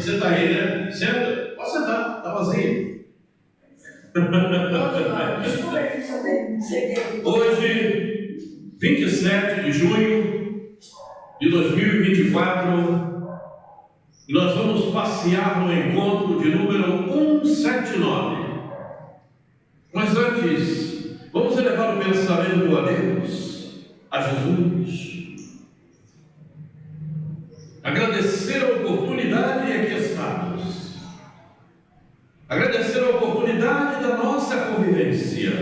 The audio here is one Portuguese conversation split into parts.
Você está aí, né? Senta. Pode sentar, está vazio. Hoje, 27 de junho de 2024, nós vamos passear no encontro de número 179. Mas antes, vamos elevar o pensamento a Deus, a Jesus. Agradecer a oportunidade em que estamos. Agradecer a oportunidade da nossa convivência.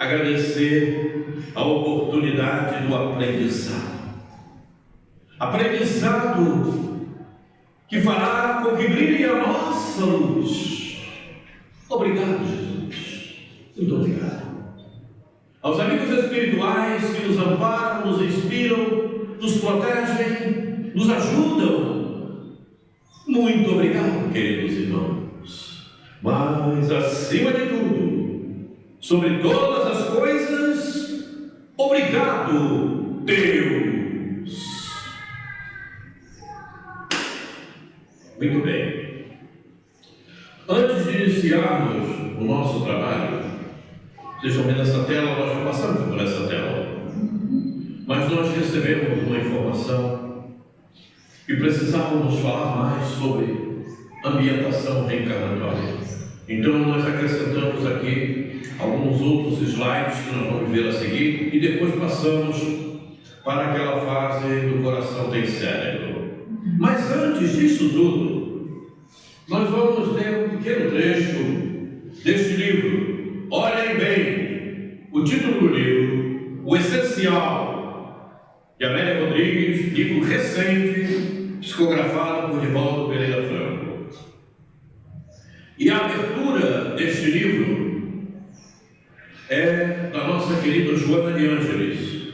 Agradecer a oportunidade do aprendizado. Aprendizado que fará com que brilhe a nossa luz. Obrigado, Jesus. Muito obrigado. Aos amigos espirituais que nos amparam, nos inspiram, nos protegem, nos ajudam. Muito obrigado, queridos irmãos. Mas, acima de tudo, sobre todas as coisas, obrigado, Deus. Muito bem. Antes de iniciarmos o nosso trabalho, vocês estão vendo essa tela, nós já passamos por essa tela. Mas nós recebemos uma informação e precisávamos falar mais sobre ambientação reencarnatória. Então nós acrescentamos aqui alguns outros slides que nós vamos ver a seguir e depois passamos para aquela fase do coração tem cérebro. Mas antes disso tudo, nós vamos ler um pequeno trecho deste livro. Olhem bem, o título do livro, O Essencial, de Amélia Rodrigues, livro recente, psicografado por Divaldo Pereira Franco. E a abertura deste livro é da nossa querida Joana de Ângeles.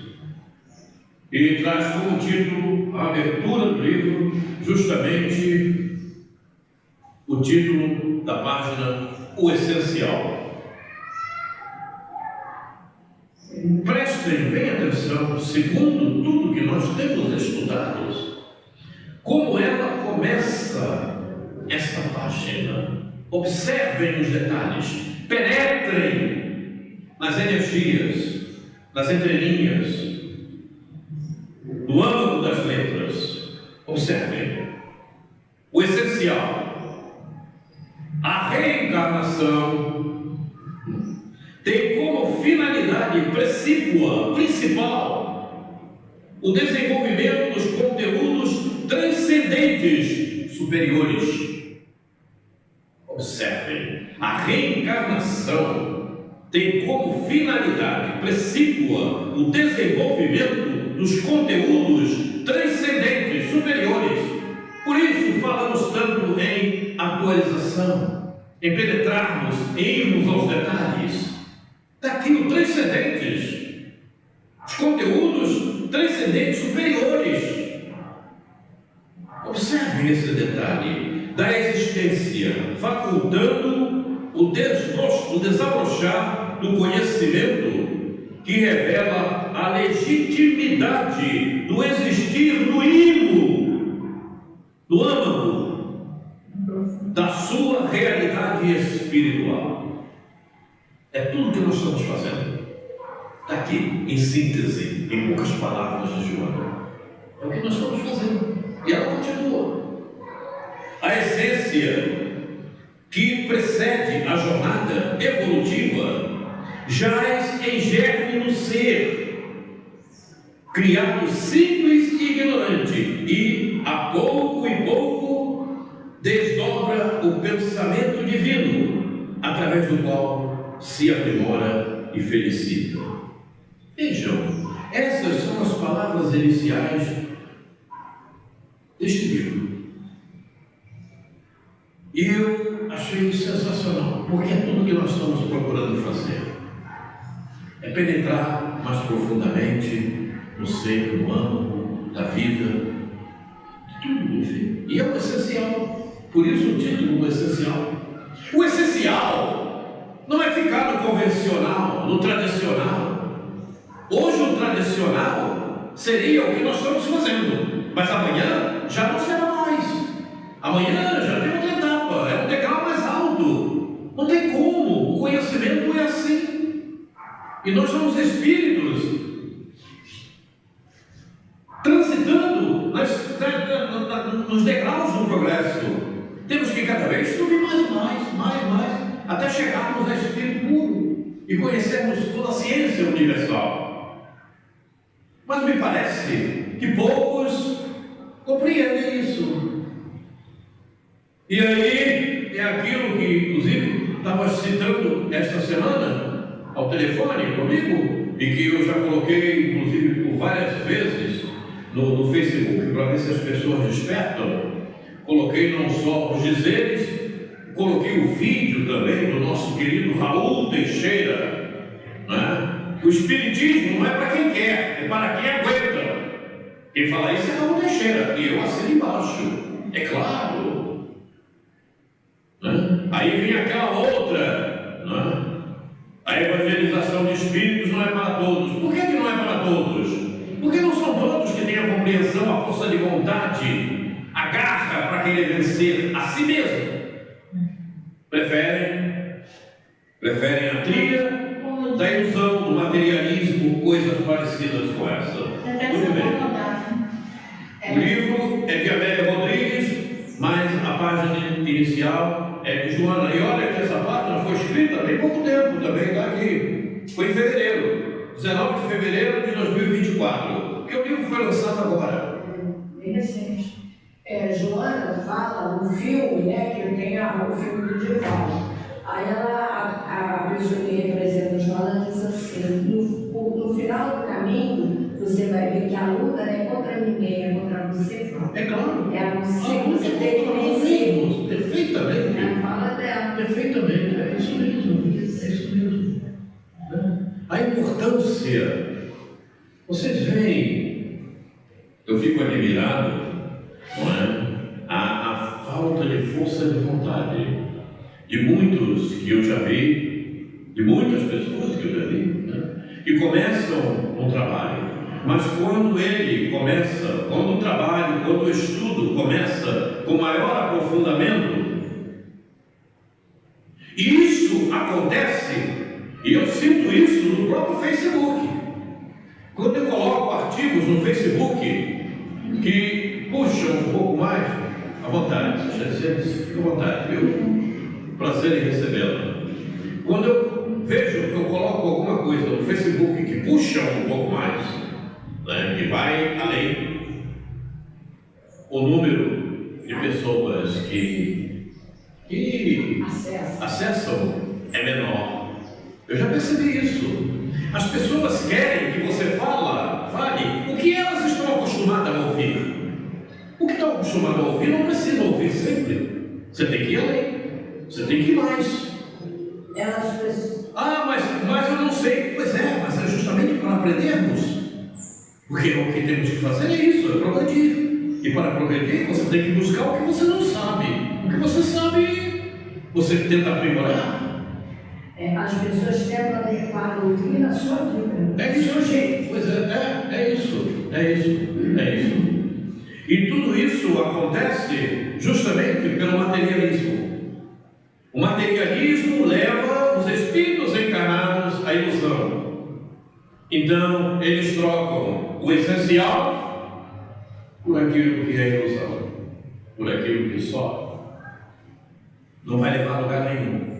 E traz como título a abertura do livro, justamente o título da página O Essencial. Prestem bem atenção, segundo tudo que nós temos estudado, como ela começa esta página. Observem os detalhes, penetrem nas energias, nas entrelinhas, no âmago das letras. Observem. O essencial, a reencarnação, tem como finalidade principal o desenvolvimento dos conteúdos transcendentes superiores. Observem, a reencarnação tem como finalidade principal o desenvolvimento dos conteúdos transcendentes superiores. Por isso falamos tanto em atualização, em penetrarmos, em irmos aos detalhes daquilo transcendentes, os conteúdos transcendentes superiores. Observem esse detalhe da existência, facultando o desabrochar do conhecimento que revela a legitimidade do existir no íntimo, no âmago da sua realidade espiritual. É tudo que nós estamos fazendo. Está aqui, em síntese, em poucas palavras de Joana. É o que nós estamos fazendo. E ela continua. A essência que precede a jornada evolutiva jaz em germe no ser, criado simples e ignorante, e a pouco e pouco desdobra o pensamento divino, através do qual se aprimora e felicita. Vejam, essas são as palavras iniciais deste livro. E eu achei sensacional, porque é tudo que nós estamos procurando fazer. É penetrar mais profundamente no ser humano, da vida, de tudo, enfim. E é o essencial. Por isso o título, o essencial. O essencial não é ficar no convencional, no tradicional. Hoje o tradicional seria o que nós estamos fazendo, mas amanhã já não será mais. Amanhã já tem outra etapa, é um degrau mais alto. Não tem como, o conhecimento é assim. E nós somos espíritos transitando nos degraus do progresso. Temos que cada vez subir mais, até chegarmos a espírito puro e conhecermos toda a ciência universal. Mas me parece que poucos compreendem isso. E aí é aquilo que, inclusive, estava citando esta semana ao telefone comigo, e que eu já coloquei, inclusive, por várias vezes no Facebook, para ver se as pessoas despertam. Coloquei não só os dizeres, coloquei o vídeo também do nosso querido Raul Teixeira, né? O espiritismo não é para quem quer, é para quem aguenta. Quem fala isso é Raul Teixeira, e eu assino embaixo, é claro, né? Aí vem aquela outra, né? A evangelização de espíritos não é para todos. Por que não é para todos? Porque não são todos que têm a compreensão, a força de vontade, a garra para querer vencer a si mesmo. Preferem a trilha da ilusão, do materialismo, coisas parecidas com essa. Tudo bem. O livro é de Amélia Rodrigues, mas a página inicial é de Joana. E olha que essa página foi escrita há bem pouco tempo também, está aqui. Foi em fevereiro, 19 de fevereiro de 2024, porque o livro foi lançado agora. Bem recente. Joana fala no filme, né, que tem o filme do Divaldo. Aí a pessoa que representa Joana diz assim: no final do caminho, você vai ver que a luta não é contra ninguém, é contra você próprio. É claro. É você que você tem que vencer. Perfeitamente. É a fala dela. Perfeitamente, é isso mesmo. É isso mesmo. A importância, vocês veem, eu fico admirado, não é? A falta de força de vontade de muitos que eu já vi, de muitas pessoas que eu já vi, né? Que começam um trabalho, mas quando ele começa, quando o trabalho, quando o estudo começa com maior aprofundamento, isso acontece, e eu sinto isso no próprio Facebook. Quando eu coloco artigos no Facebook que puxam um pouco mais, à vontade, fica à vontade, viu? Prazer em recebê-la. Quando eu vejo que eu coloco alguma coisa no Facebook que puxa um pouco mais, né, que vai além, o número de pessoas que acessam é menor. Eu já percebi isso. As pessoas querem que você fale o que elas estão acostumadas a ouvir. O que estão acostumadas a ouvir não precisa ouvir sempre. Você tem que ir além. Você tem que ir mais. Mas eu não sei. Pois é, mas é justamente para aprendermos. Porque o que temos que fazer é isso, é progredir. E para progredir, você tem que buscar o que você não sabe. O que você sabe, você tenta aprimorar. As pessoas tentam adequar a doutrina à sua vida. É isso, gente. Pois é isso. E tudo isso acontece justamente pelo materialismo. O materialismo leva os espíritos encarnados à ilusão. Então, eles trocam o essencial por aquilo que é ilusão, por aquilo que só não vai levar a lugar nenhum.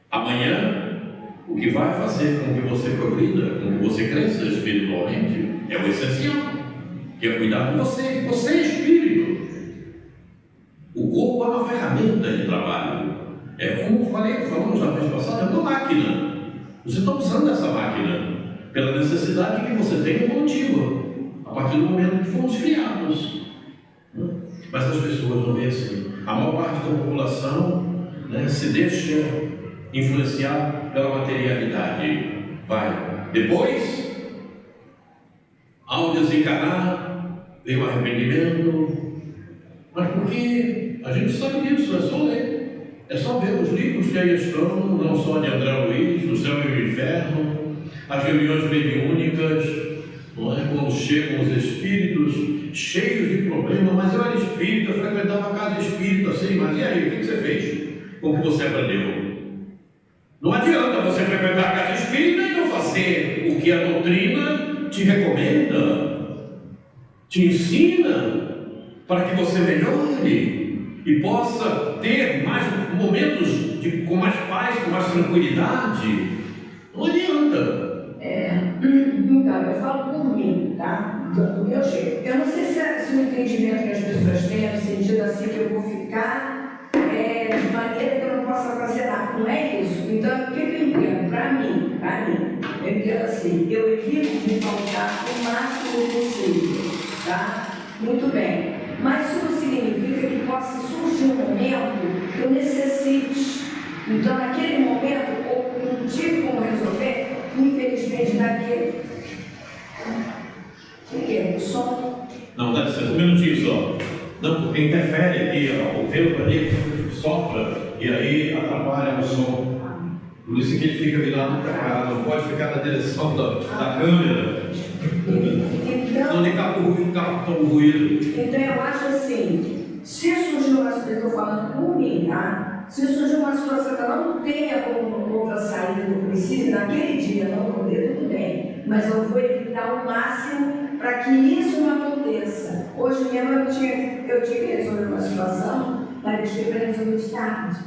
Amanhã, o que vai fazer com que você progrida, com que você cresça espiritualmente, é o essencial, que é cuidar de você. Você é espírito. O corpo é uma ferramenta de trabalho. É como falamos na vez passada, é uma máquina. Você está usando essa máquina pela necessidade que você tem evolutiva, a partir do momento que fomos criados. Mas as pessoas não veem assim. A maior parte da população, né, se deixa influenciar pela materialidade. Vai. Depois, ao desencarnar, vem o arrependimento. Mas porque a gente sabe disso, é só ler. É só ver os livros que aí estão, não só de André Luiz, do Céu e o Inferno, as reuniões mediúnicas, não é? Quando chegam os espíritos cheios de problemas, mas eu era espírita, frequentava a casa espírita. com o que você aprendeu. Não adianta você frequentar a casa espírita e não fazer o que a doutrina te recomenda, te ensina, para que você melhore e possa ter mais momentos com mais paz, com mais tranquilidade. Não adianta. Então, eu falo por mim, tá? Do meu jeito. Eu não sei se o entendimento que as pessoas têm, no sentido assim que eu vou ficar de maneira que eu não possa fazer nada. Não é isso. Então, o que eu entendo? Para mim, eu entendo assim, eu evito de faltar o máximo possível, tá? Muito bem. Mas isso não significa que possa surgir um momento que eu necessite. Então, naquele momento, ou não tive como resolver, infelizmente, naquele. O que? O som? Não, dá licença, um minutinho só. Não, porque interfere aqui, ó, o vento ali sopra e aí atrapalha o som. Por isso que ele fica virado para cá, não pode ficar na direção da câmera. Então, Não capta o ruído. Então, eu acho assim, se surgir uma situação, eu estou falando por mim, tá? Se surgir uma situação que eu não tenha como outra saída que eu precise, naquele dia não poder, tudo bem. Mas eu vou evitar o máximo para que isso não aconteça. Hoje mesmo eu tive que resolver uma situação, mas deixei para resolver de tarde.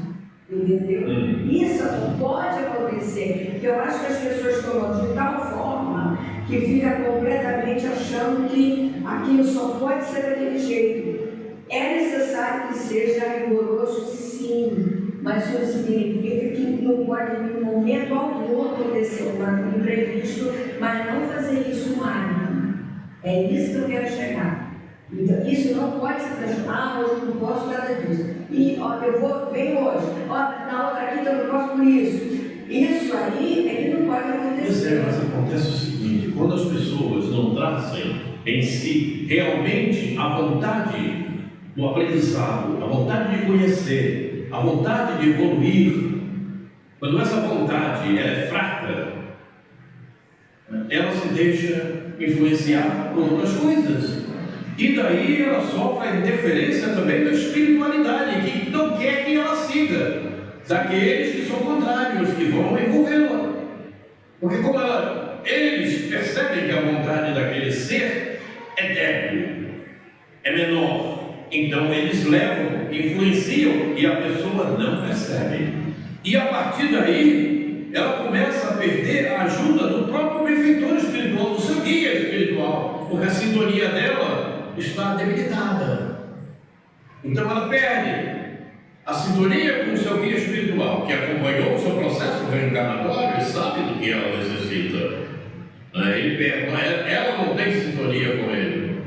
Entendeu? Isso não pode acontecer. Porque eu acho que as pessoas tomam de tal forma que fica completamente achando que aquilo só pode ser daquele jeito. É necessário que seja rigoroso, sim, mas isso significa que não pode, em momento algum, acontecer um imprevisto, mas não fazer isso mais. É isso que eu quero chegar. Então, isso não pode se transformar, hoje eu não posso nada disso. E ó, venho hoje, ó, na outra quinta eu não posso por isso. Isso aí é que não pode acontecer. Mas acontece o seguinte, quando as pessoas não trazem em si realmente a vontade do aprendizado, a vontade de conhecer, a vontade de evoluir, quando essa vontade é fraca, ela se deixa influenciar por outras coisas. E daí ela sofre a interferência também da espiritualidade, que não quer que ela siga, daqueles que são contrários, que vão envolvê-la. Porque como eles percebem que a vontade daquele ser é débil, é menor, então eles levam, influenciam e a pessoa não percebe. E a partir daí, ela começa a perder a ajuda do próprio benfeitor espiritual, do seu guia espiritual, porque a sintonia dela está debilitada. Então ela perde a sintonia com o seu guia espiritual, que acompanhou o seu processo reencarnatório e sabe do que ela necessita. Ele perde, ela não tem sintonia com ele.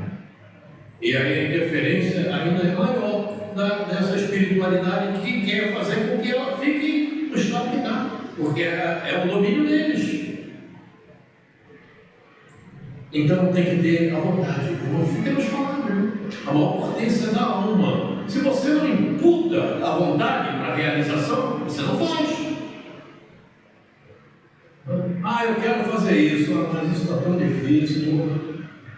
E aí a interferência ainda é maior dessa espiritualidade que quer fazer com que ela fique no estado que está, porque é o domínio deles. Então tem que ter a vontade, como ficamos falando, a maior potência da alma. Se você não imputa a vontade para a realização, você não faz. Eu quero fazer isso, mas isso está tão difícil.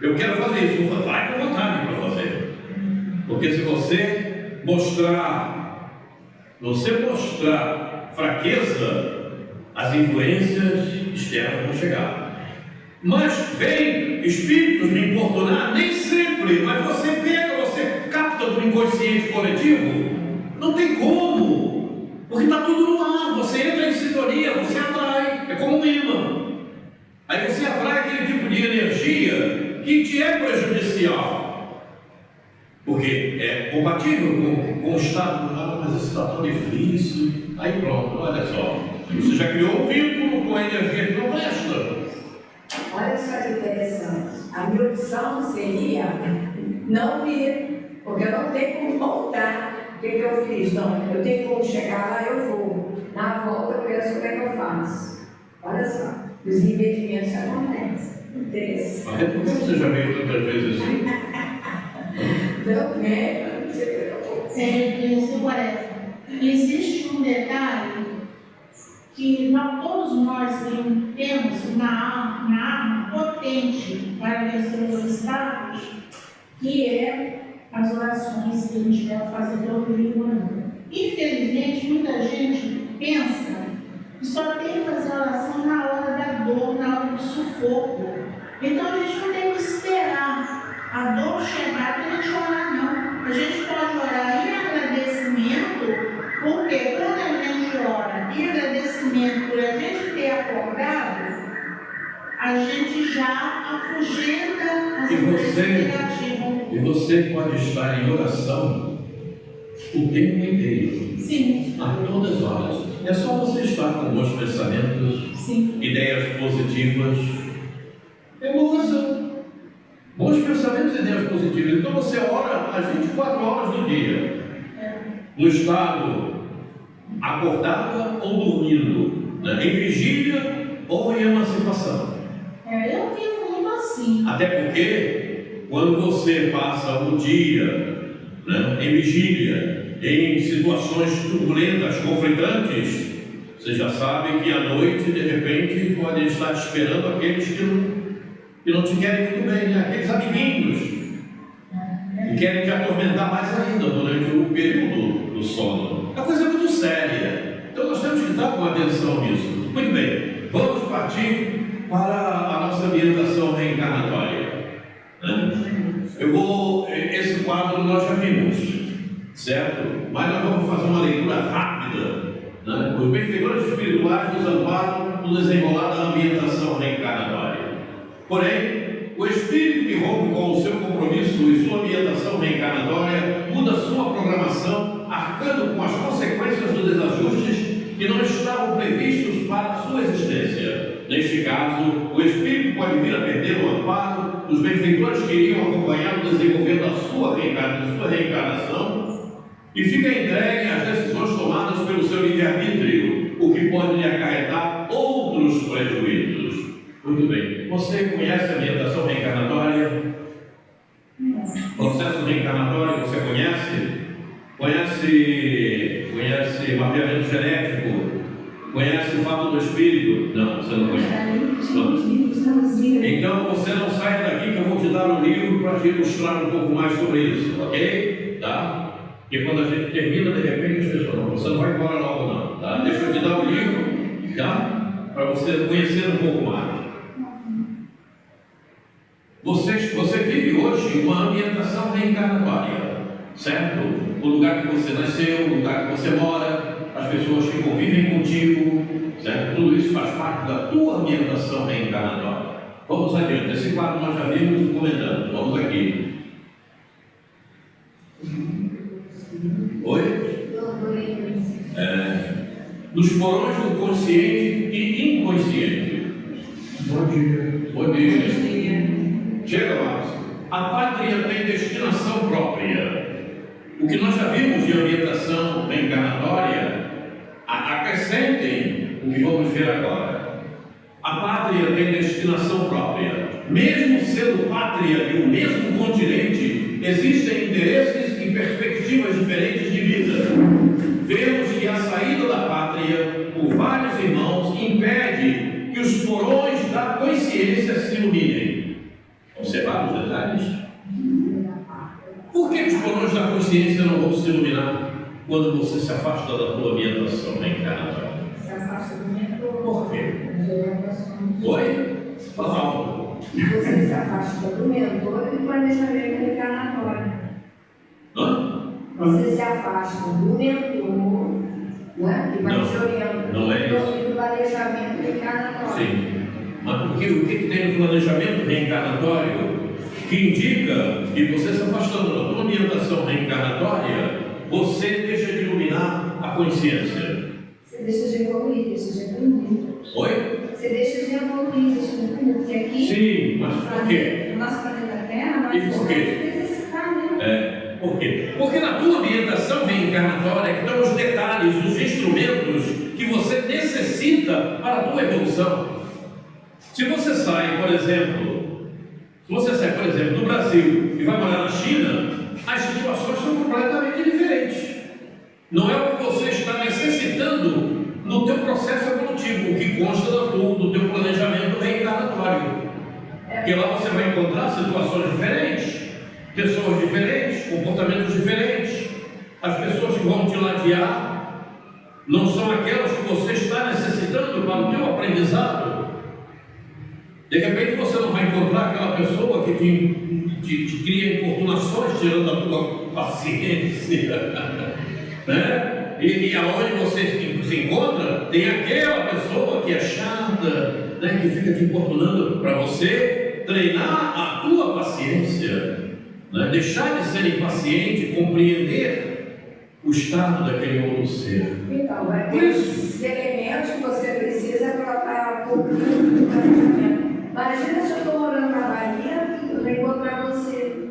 Eu quero fazer isso, vai com vontade para fazer. Porque se você mostrar fraqueza, as influências externas vão chegar. Mas vem espíritos me importunar, nem sempre, mas você capta do inconsciente coletivo, não tem como, porque está tudo no ar, você entra em sintonia, você atrai, é como um imã. Aí você atrai aquele tipo de energia que te é prejudicial, porque é compatível com o estado do ar, mas isso está tão difícil. Aí pronto, olha só, você já criou um vínculo com a energia que não presta. Olha só que interessante. A minha opção seria não vir, porque eu não tenho como voltar. O que eu fiz? Não, eu tenho como chegar lá, eu vou. Na volta eu penso como é que eu faço. Olha só, os impedimentos acontecem. Interessante. Mas por que você já veio tantas vezes assim? Não é? Existe um detalhe que todos nós temos na arma potente para vencer os obstáculos, que é as orações que a gente deve fazer todo dia. Infelizmente, muita gente pensa que só tem que fazer oração na hora da dor, na hora do sufoco. Então a gente não tem que esperar a dor chegar para a gente orar, não. A gente pode orar em agradecimento, porque quando a gente ora em agradecimento por a gente ter acordado, a gente já afugenta as coisas negativas. E você pode estar em oração o tempo inteiro. Sim. A todas as horas. É só você estar com bons pensamentos, Sim. ideias positivas. É moça. Bons pensamentos e ideias positivas. Então você ora às 24 horas do dia. No estado acordada ou dormindo, né? Em vigília ou em emancipação. Eu vivo muito assim. Até porque, quando você passa o dia, né, em vigília, em situações turbulentas, conflitantes, você já sabe que à noite, de repente, podem estar te esperando aqueles que não te querem muito bem, né? Aqueles amiguinhos que querem te atormentar mais ainda durante o período do sono. A coisa é muito séria. Então nós temos que estar com atenção nisso. Muito bem, vamos partir para a nossa ambientação reencarnatória. Esse quadro nós já vimos, certo? Mas nós vamos fazer uma leitura rápida. Né? Os benfeitores espirituais nos amparam no desenrolar da ambientação reencarnatória. Porém, o espírito que rompe com o seu compromisso e sua ambientação reencarnatória muda sua programação, arcando com as consequências dos desajustes que não estavam previstos para a sua existência. Neste caso, o espírito pode vir a perder o amparo dos benfeitores que iriam acompanhá-lo desenvolvendo a sua reencarnação e fica entregue às decisões tomadas pelo seu livre-arbítrio, o que pode lhe acarretar outros prejuízos. Muito bem. Você conhece a ambientação reencarnatória? Processo reencarnatório, você conhece? Conhece mapeamento genético? Conhece o fato do espírito? Não, você não conhece. Não. Então você não sai daqui que eu vou te dar um livro para te ilustrar um pouco mais sobre isso, ok? Tá? Porque quando a gente termina, de repente as pessoas não, você não vai embora logo não, tá? Deixa eu te dar o livro, tá? Para você conhecer um pouco mais. Você vive hoje uma ambientação reencarnatória, certo? O lugar que você nasceu, o lugar que você mora, as pessoas que convivem contigo, certo? Tudo isso faz parte da tua ambientação reencarnatória. Vamos adiante. Esse quadro nós já vimos comentando. Vamos aqui. Oi? Nos porões do consciente e inconsciente. Bom dia. Bom dia. Chega mais. A pátria tem destinação própria. O que nós já vimos de ambientação reencarnatória, acrescentem o que vamos ver agora. A pátria tem destinação própria. Mesmo sendo pátria de um mesmo continente, existem interesses e perspectivas diferentes de vida. Vemos que a saída da pátria por vários irmãos impede que os porões da consciência se iluminem. Observar os detalhes? Por que os porões da consciência não vão se iluminar quando você se afasta da tua ambientação reencarnatória? Se afasta do mentor. Por quê? Oi? Fala alto. Você se afasta do mentor e do planejamento reencarnatório. Hã? Você se afasta do mentor, né? Que vai Não, te orientando. não é isso. E do planejamento reencarnatório. Sim. Mas o que tem no planejamento reencarnatório que indica que você se afastando da tua ambientação reencarnatória, você deixa de iluminar a consciência? Você deixa de evoluir, deixa de aprender. Oi? Você deixa de evoluir, deixa de aprender. Porque aqui, Sim, mas por quê? no nosso planeta Terra, nós E por quê? estamos exercitar, né? Por quê? Porque na tua ambientação reencarnatória que estão os detalhes, os instrumentos que você necessita para a tua evolução. Se você sai, por exemplo, do Brasil e vai morar na China, as situações são completamente diferentes. Não é o que você está necessitando no teu processo evolutivo, o que consta do teu planejamento reencarnatório. Porque lá você vai encontrar situações diferentes, pessoas diferentes, comportamentos diferentes. As pessoas que vão te te ladear não são aquelas que você está necessitando para o teu aprendizado. De repente você não vai encontrar aquela pessoa que te cria importunações, tirando a tua paciência, né? E aonde você se encontra, tem aquela pessoa que é chata, né? Que fica te importunando para você treinar a tua paciência, né? Deixar de ser impaciente, compreender o estado daquele outro ser. Então, vai ter os elementos que você precisa para cumprir o planejamento. Imagina se eu estou morando na Bahia, eu vou encontrar você.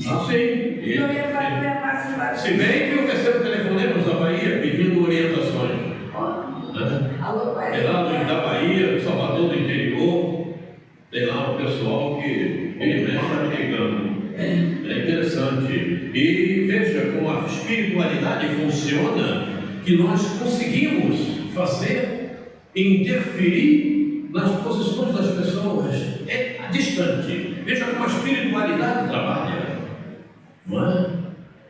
Ah, sim. Não ia participar. Se bem que eu recebo telefonemas da Bahia pedindo orientações. Né? Alô, Bahia. É lá da Bahia, do Salvador do interior, tem lá um pessoal que ele mesmo está me ligando. É interessante. E veja como a espiritualidade funciona, que nós conseguimos fazer e interferir nas posições das pessoas. É distante. Veja como a espiritualidade trabalha. Não é?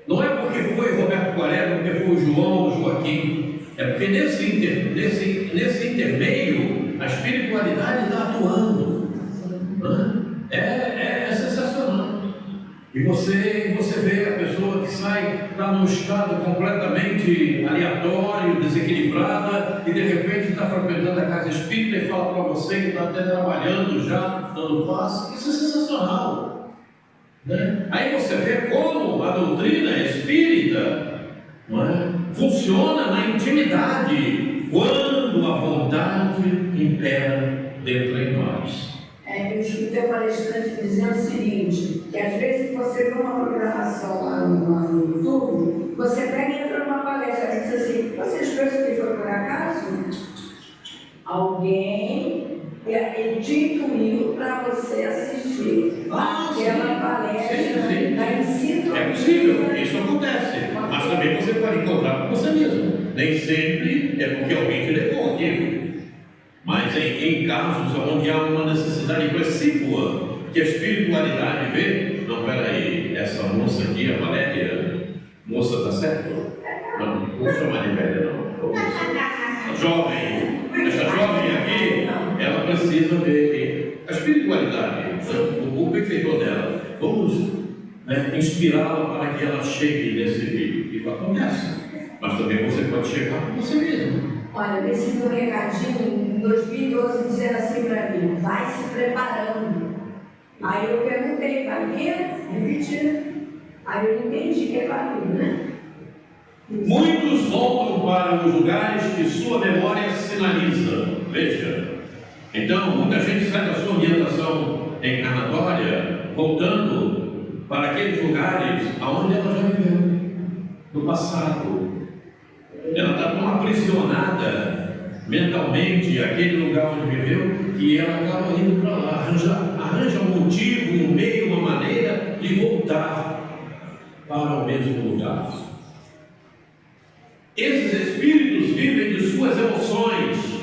Não é porque foi Roberto Quaresma, porque foi o João ou Joaquim. É porque nesse intermeio a espiritualidade está atuando. Não é? É sensacional. E você vê a pessoa que está num estado completamente aleatório, desequilibrada, e de repente está frequentando a casa espírita e fala para você que está até trabalhando já, dando passo. Isso é sensacional. Né? Aí você vê como a doutrina espírita, não é? Funciona na intimidade, quando a vontade impera dentro de nós. Eu escutei um palestrante dizendo o seguinte, que às vezes você vê uma programação lá no YouTube, você pega e entra numa palestra e diz assim, vocês pensam que foi por acaso? Alguém te incluiu para você assistir aquela palestra da ensino. É possível, isso acontece, mas também você pode encontrar por você mesmo. Nem sempre é porque alguém te levou aquilo. Mas em casos onde há uma necessidade precípua que a espiritualidade vê, não, peraí, essa moça aqui, a Valéria, moça está certo? Não, não vou chamar de velha, não. A jovem, essa jovem aqui, ela precisa ver que a espiritualidade, o benfeitor dela, vamos inspirá-la para que ela chegue nesse vídeo. E acontece, mas também você pode chegar por você mesmo. Olha, eu recebi um recadinho em 2012 dizendo assim para mim, vai se preparando. Aí eu perguntei, para quê? Repetir. Aí eu entendi que é para mim, né? Muitos voltam para os lugares que sua memória sinaliza. Veja. Então, muita gente sai da sua orientação encarnatória, voltando para aqueles lugares aonde ela já viveu, no passado. Ela está tão aprisionada mentalmente àquele lugar onde viveu que ela acaba indo para lá, arranja um motivo, um meio, uma maneira de voltar para o mesmo lugar. Esses espíritos vivem de suas emoções,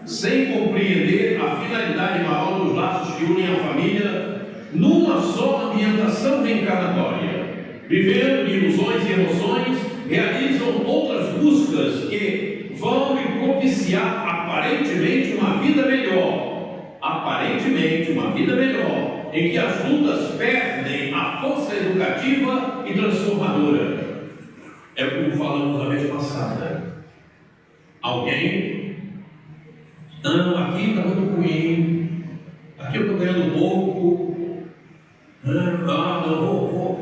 sem compreender a finalidade maior dos laços que unem a família numa só ambientação reencarnatória. Vivendo de ilusões e emoções, realizam outras buscas que vão lhe propiciar aparentemente uma vida melhor. Aparentemente uma vida melhor, em que as lutas perdem a força educativa e transformadora. É como falamos na vez passada. Alguém, não, aqui está muito ruim, aqui eu estou ganhando pouco,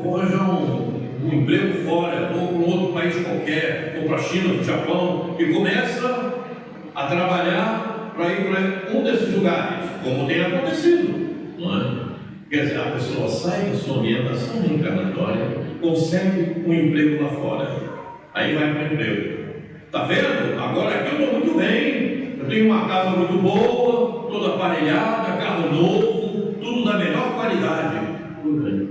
vou arranjar um emprego fora, vou para um outro país qualquer, vou para a China, para o Japão, e começa a trabalhar para ir para um desses lugares, como tem acontecido, não é? Quer dizer, a pessoa sai da sua orientação reencarnatória, consegue um emprego lá fora, aí vai para o emprego. Está vendo? Agora aqui eu estou muito bem, eu tenho uma casa muito boa, toda aparelhada, carro novo, tudo da melhor qualidade. Tudo bem.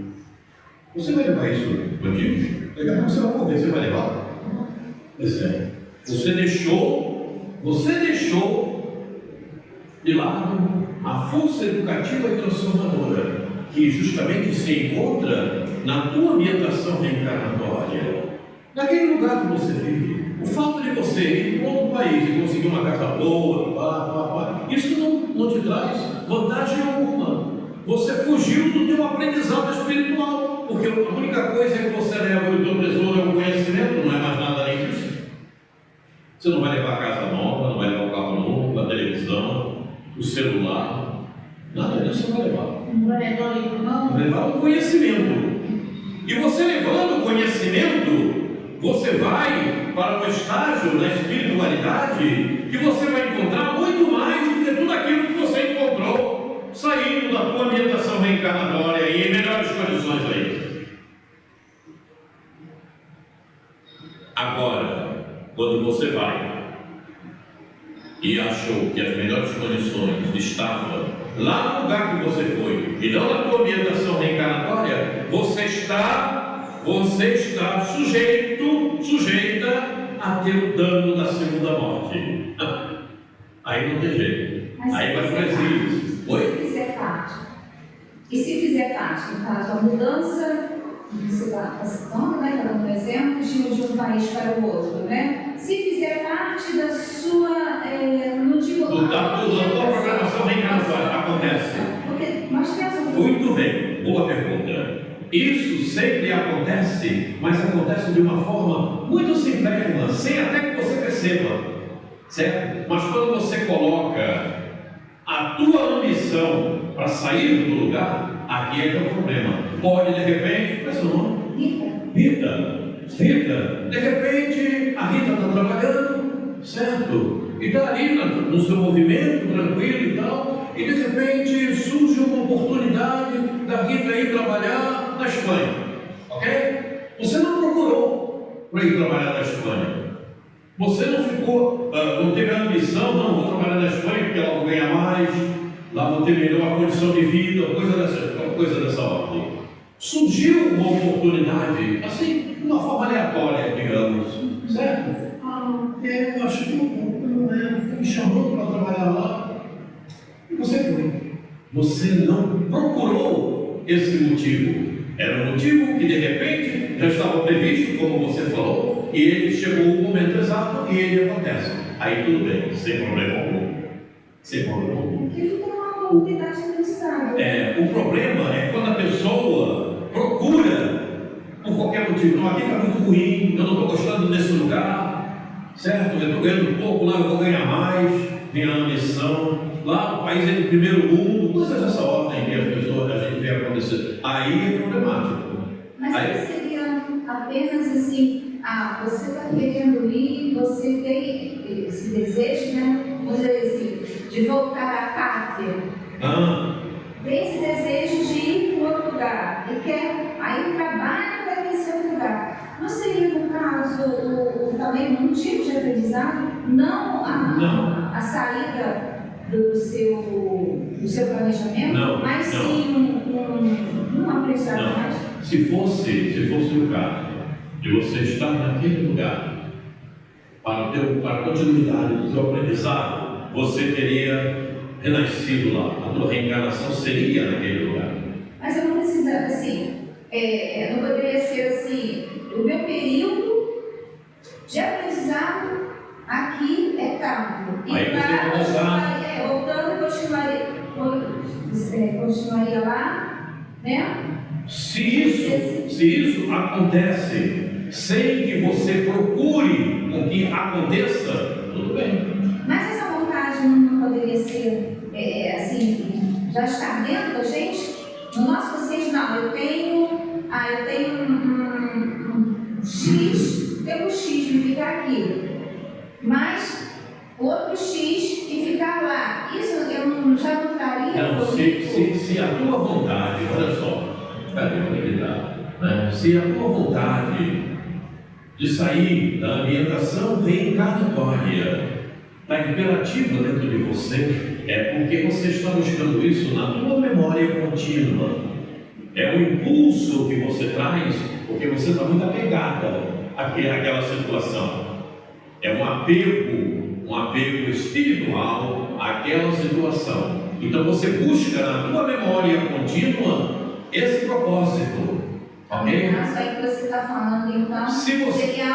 Você vai levar isso contigo? Daqui a pouco você vai morrer, você vai levar? Pois é. Você deixou de lado a força educativa e transformadora que justamente se encontra na tua ambientação reencarnatória. naquele lugar que você vive. O fato de você ir para um outro país e conseguir uma casa boa, isso não te traz vantagem alguma. Você fugiu do teu aprendizado espiritual, porque a única coisa que você leva do teu tesouro é o conhecimento, não é mais nada além disso. Você não vai levar a casa nova, não vai levar o carro novo, a televisão, o celular, nada disso você vai levar. Não vai levar o livro, não? Vai levar o conhecimento. E você levando o conhecimento, você vai para um estágio na espiritualidade que você vai encontrar muito mais do que tudo aquilo que você encontrou saindo da tua ambientação reencarnatória e em melhores condições aí. Agora, quando você vai e achou que as melhores condições estavam lá no lugar que você foi e não na tua ambientação reencarnatória, você está sujeita a ter o dano da segunda morte. Aí não tem jeito. Mas Aí vai se para exílio. se fizer parte, e se fizer parte, no caso, a mudança, você está citando, né, para um exemplo, de um país para o outro, né? Se fizer parte da sua, não digo... Da tua programação reencarnatória, acontece. Porque nós temos... Muito bem, boa pergunta. Isso sempre acontece, mas acontece de uma forma muito simplérrima, sem até que você perceba, certo? Mas quando você coloca a tua ambição para sair do lugar, aqui é que é o problema. Pode, de repente, qual é seu nome? Rita, de repente, a Rita está trabalhando, certo? E está ali no seu movimento, tranquilo e tal, e de repente surge uma oportunidade da Rita ir trabalhar na Espanha, ok? Você não procurou para ir trabalhar na Espanha. Você não ficou, não teve a ambição, não, vou trabalhar na Espanha porque lá vou ganhar mais, lá vou ter melhor condição de vida, coisa dessa ordem. Surgiu uma oportunidade, assim, de uma forma aleatória, digamos, certo? Eu acho que me chamou para trabalhar lá, e você foi. Você não procurou esse motivo. Era um motivo que de repente já estava previsto, como você falou, e ele chegou o momento exato e ele acontece. Aí tudo bem, sem problema algum. Sem problema algum. Porque tem uma oportunidade de aprendizado. O problema é quando a pessoa procura por qualquer motivo. Não, aqui está muito ruim, eu não estou gostando desse lugar, certo? Eu estou ganhando pouco, lá eu vou ganhar mais, minha ambição. Lá o país é de primeiro mundo, coisas dessa ordem que a gente vê acontecer. Aí é problemático. Mas Aí, seria apenas assim, você está querendo ir, você tem esse desejo, né? Vamos dizer assim, de voltar à pátria. Tem esse desejo de ir para outro lugar e quer, aí trabalha para esse outro lugar. Não seria, no caso, também um tipo de aprendizado, não a saída do seu planejamento, mas sim um aprendizado mais? Se fosse o caso de você estar naquele lugar para a continuidade do seu aprendizado, você teria renascido lá, a tua reencarnação seria naquele lugar. Mas eu não preciso, assim, não poderia ser assim, o meu período de aprendizado aqui é campo. E aí lá, voltando, continuaria lá, né? Se isso acontece sem que você procure com que aconteça, tudo bem. Mas essa vontade não poderia ser, assim, já está dentro da gente? No nosso consciente, não, eu tenho um X, tenho um X de ficar aqui, mas outro X e ficar lá. Isso eu já não estaria. Não, se a tua vontade, olha só, cadê a habilidade? Né? Se a tua vontade de sair da ambientação reencarnatória está imperativa dentro de você, é porque você está buscando isso na tua memória contínua. É um impulso que você traz porque você está muito apegada àquela situação. É um apego espiritual àquela situação. Então você busca na tua memória contínua esse propósito. Ok? Isso aí que você está falando, então, Se você... seria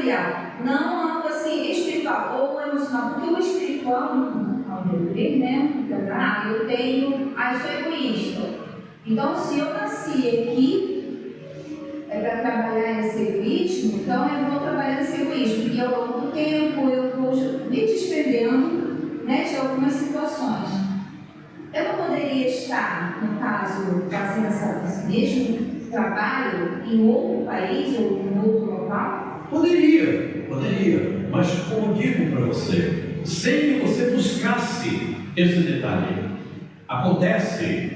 material, não algo assim espiritual ou emocional, porque o espiritual, ao meu ver, né? Eu sou egoísta. Então, se eu nasci aqui para trabalhar esse egoísmo, então eu vou trabalhar esse egoísmo, e ao longo do tempo eu vou me desprendendo, né, de algumas situações. Eu não poderia estar, no caso, fazendo esse mesmo trabalho em outro país ou em outro local? Poderia, mas como digo para você, sem que você buscasse esse detalhe, acontece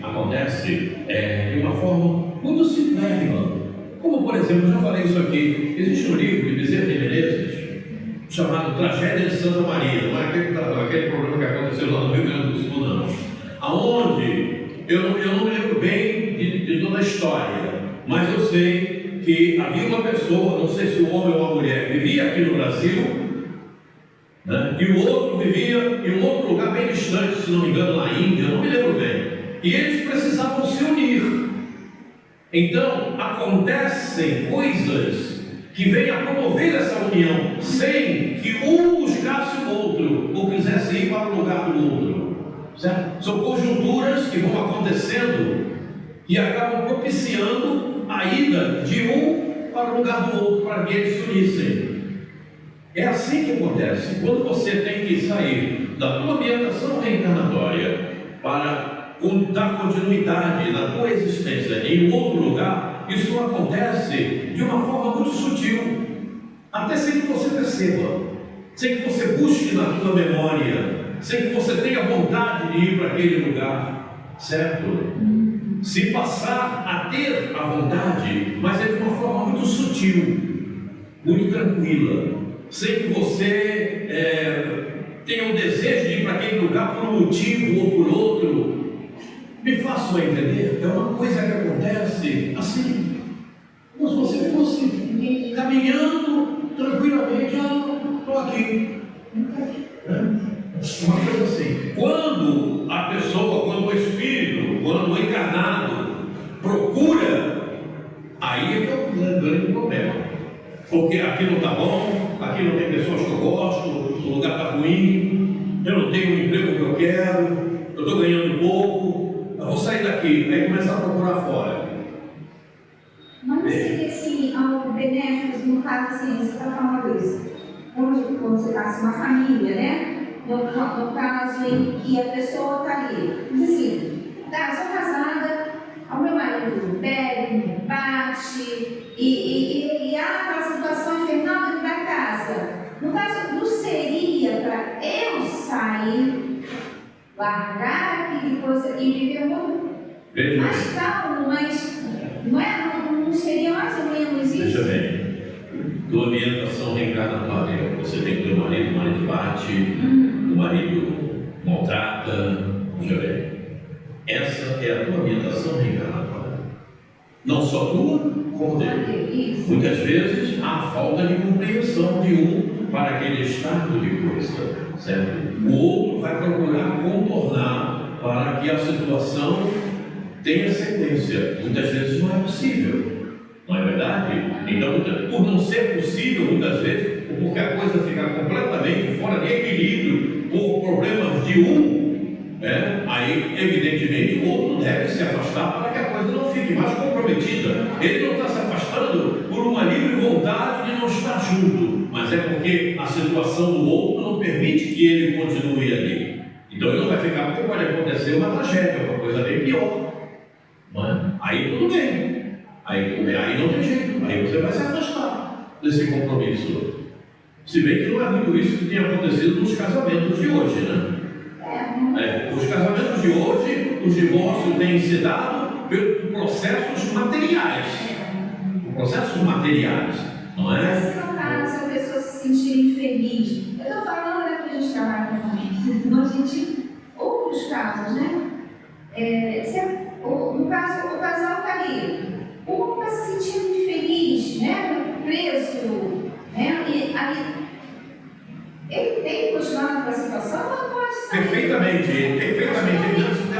de uma forma muito simplérrima. Como, por exemplo, eu já falei isso aqui, existe um livro de Bezerra de Menezes chamado Tragédia de Santa Maria, não é aquele problema que aconteceu lá no Rio Grande do Sul, não. Aonde eu não me lembro bem de toda a história, mas eu sei que havia uma pessoa, não sei se um homem ou uma mulher, vivia aqui no Brasil, né? E o outro vivia em um outro lugar bem distante, se não me engano, na Índia, eu não me lembro bem. E eles precisavam se unir. Então, acontecem coisas que vêm a promover essa união, sem que um buscasse o outro, ou quisesse ir para o lugar do outro. Certo? São conjunturas que vão acontecendo e acabam propiciando a ida de um para o lugar do outro, para que eles se unissem. É assim que acontece. Quando você tem que sair da tua ambientação reencarnatória para dar continuidade na tua existência em outro lugar, isso acontece de uma forma muito sutil, até sem que você perceba, sem que você busque na tua memória, sem que você tenha vontade de ir para aquele lugar, certo? Se passar a ter a vontade, mas é de uma forma muito sutil, muito tranquila, sem que você tenha o desejo de ir para aquele lugar por um motivo ou por outro. Me façam entender, é uma coisa que acontece assim, como se você fosse caminhando tranquilamente, estou aqui. Uma coisa assim. Quando a pessoa, quando o espírito, quando o encarnado procura, aí é que é o grande problema. Porque aqui não está bom, aqui não tem pessoas que eu gosto, o lugar está ruim, eu não tenho o emprego que eu quero, eu estou ganhando pouco, eu vou sair daqui, aí começar a procurar fora. Mas não seria assim, algo benéfico, no caso assim, você está falando isso, quando você está assim, uma família, né? No caso em que a pessoa está ali, diz assim, tá, sou casada, o meu marido bebe, me bate, e há aquela situação infernal dentro da casa. No caso, não seria para eu sair, largar aquele coisa e viver muito mais calmo, mas não seria mais ou menos isso? Veja bem, tua ambientação reencarnatória, você tem teu marido, o marido bate, o marido maltrata, veja bem, essa é a tua ambientação reencarnatória, não só tua, como dele. Muitas vezes há falta de compreensão de um para aquele estado de coisa, certo? O outro vai procurar contornar para que a situação tenha sequência. Muitas vezes não é possível, não é verdade? Então, por não ser possível, muitas vezes, ou porque a coisa fica completamente fora de equilíbrio por problemas de aí evidentemente o outro deve se afastar para que a coisa não fique mais comprometida. Ele não está se afastando por uma livre vontade de não estar junto, mas é porque a situação do outro não permite que ele continue ali. Então ele não vai ficar, porque pode acontecer uma tragédia, uma coisa bem pior, não é? Aí tudo bem, aí não tem jeito, aí você vai se afastar desse compromisso. Se bem que não é muito isso que tem acontecido nos casamentos de hoje, né? Os casamentos de hoje, os divórcios têm se dado por processos materiais. Não é? Mas se no caso a pessoa se sentir infeliz, eu estou falando que a gente trabalha com família, então a gente, outros casos, né? No caso, o casal está ali, um está se sentindo infeliz, né? Preso, né? E ali, ele tem que continuar naquela situação ou não pode sair? Perfeitamente.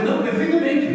Não, perfeitamente.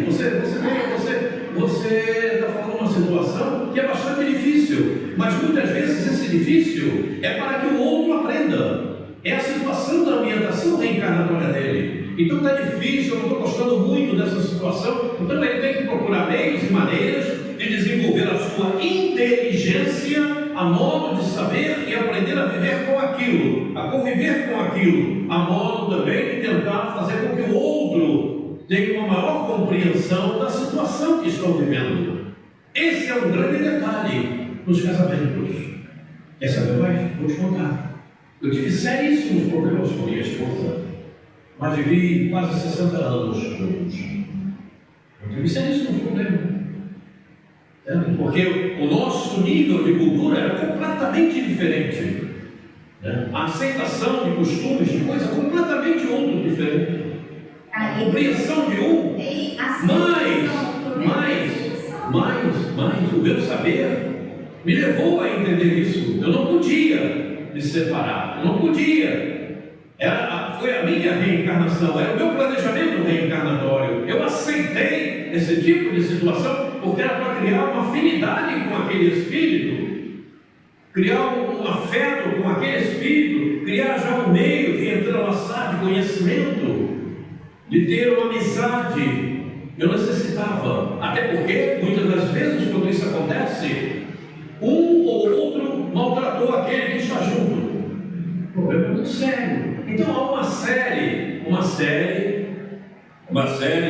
Você está falando uma situação que é bastante difícil, Mas muitas vezes esse edifício é para que o outro aprenda. É a situação da ambientação reencarnatória dele. Então está difícil, eu não estou gostando muito dessa situação. Então ele tem que procurar meios e maneiras de desenvolver a sua inteligência a modo de saber e aprender a viver com aquilo, a conviver com aquilo, a modo também de tentar fazer com que o outro tenha uma maior compreensão da situação que estão vivendo. Esse é um grande detalhe nos casamentos. Quer saber mais? Vou te contar. Eu tive seríssimos problemas com minha esposa, mas vivi quase 60 anos juntos. Eu tive seríssimos problemas. Porque o nosso nível de cultura era completamente diferente. A aceitação de costumes, de coisa completamente outro diferente. A compreensão de um, mas o meu saber me levou a entender isso. Eu não podia me separar, eu não podia. Foi a minha reencarnação, era o meu planejamento reencarnatório. Eu aceitei esse tipo de situação porque era para criar uma afinidade com aquele espírito, criar um afeto com aquele espírito, criar já um meio de entrelaçar de conhecimento, de ter uma amizade. Eu necessitava, até porque muitas das vezes quando isso acontece, um ou outro maltratou aquele que está junto. O problema é muito sério. Então há uma série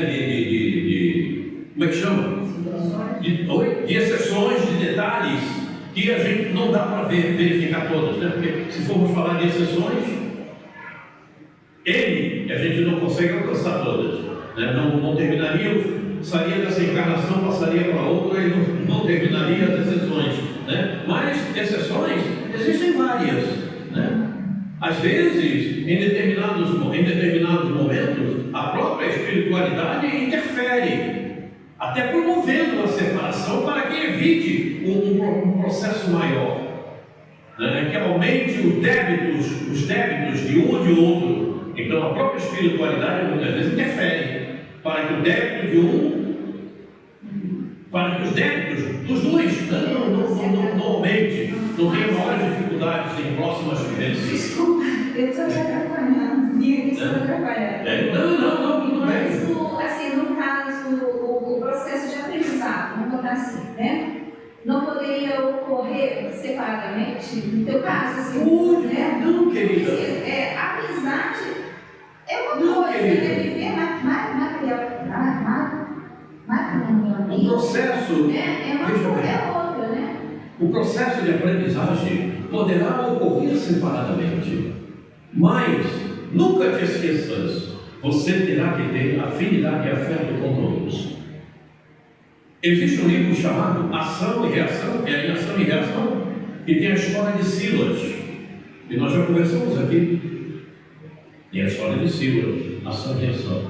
de como é que chama? De exceções, de detalhes que a gente não dá para verificar todas, né? Porque se formos falar de exceções, a gente não consegue alcançar todas, né? Não terminaríamos, sairia dessa encarnação, passaria para outra e não terminaria as exceções, né? Mas exceções existem várias, né? Às vezes, em determinados momentos, a própria espiritualidade interfere, até promovendo a separação para que evite um processo maior, né? Que aumente os débitos de um e de outro. Então a própria espiritualidade muitas vezes interfere para que o débito de um, para que os débitos dos dois não aumente, não tenha maiores dificuldades em próximas vivências. Desculpa, eu estou te atrapalhando, minha estou atrapalhando. Não, tudo bem. Mas, assim, no caso, o processo de aprendizado, vamos botar assim, né? Não poderia ocorrer separadamente, no teu caso, assim, né? Não, querida. Porque, a amizade é uma coisa, né? Viver O processo, é outra, né? O processo de aprendizagem poderá ocorrer separadamente, mas nunca te esqueças, você terá que ter afinidade e afeto com todos. Existe um livro chamado Ação e Reação, é a Ação e Reação, que tem a história de Silas, e nós já conversamos aqui. Tem a história de Silas, Ação e Reação.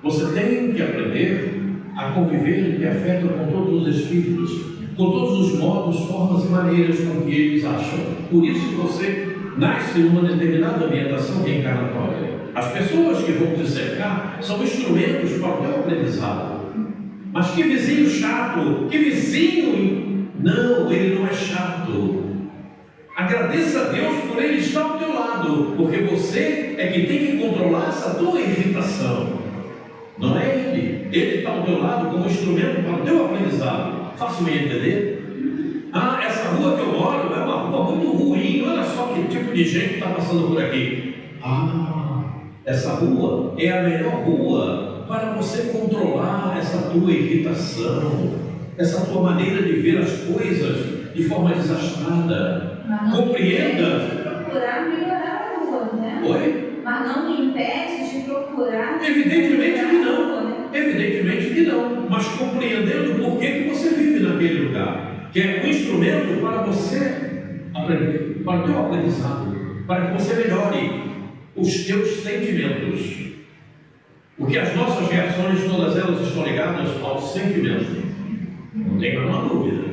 Você tem que aprender a conviver e ter afeto com todos os espíritos, com todos os modos, formas e maneiras com que eles acham. Por isso você nasce numa determinada ambientação reencarnatória. As pessoas que vão te cercar são instrumentos para o teu aprendizado. Mas que vizinho chato, que vizinho! Não, ele não é chato. Agradeça a Deus por ele estar ao teu lado, porque você é que tem que controlar essa tua irritação. Não é ele. Ele está ao teu lado como instrumento para o teu aprendizado. Faço-me entender? Essa rua que eu moro é uma rua muito ruim. Olha só que tipo de gente está passando por aqui. Essa rua é a melhor rua para você controlar essa tua irritação, essa tua maneira de ver as coisas de forma desastrada. Compreenda. Procurar melhorar a rua, né? Oi? Mas não me impede de procurar. Evidentemente que não. Evidentemente que não. Mas compreendendo por que você vive naquele lugar, que é um instrumento para você aprender, para o teu aprendizado, para que você melhore os teus sentimentos. Porque as nossas reações, todas elas estão ligadas aos sentimentos. Não tem a menor dúvida,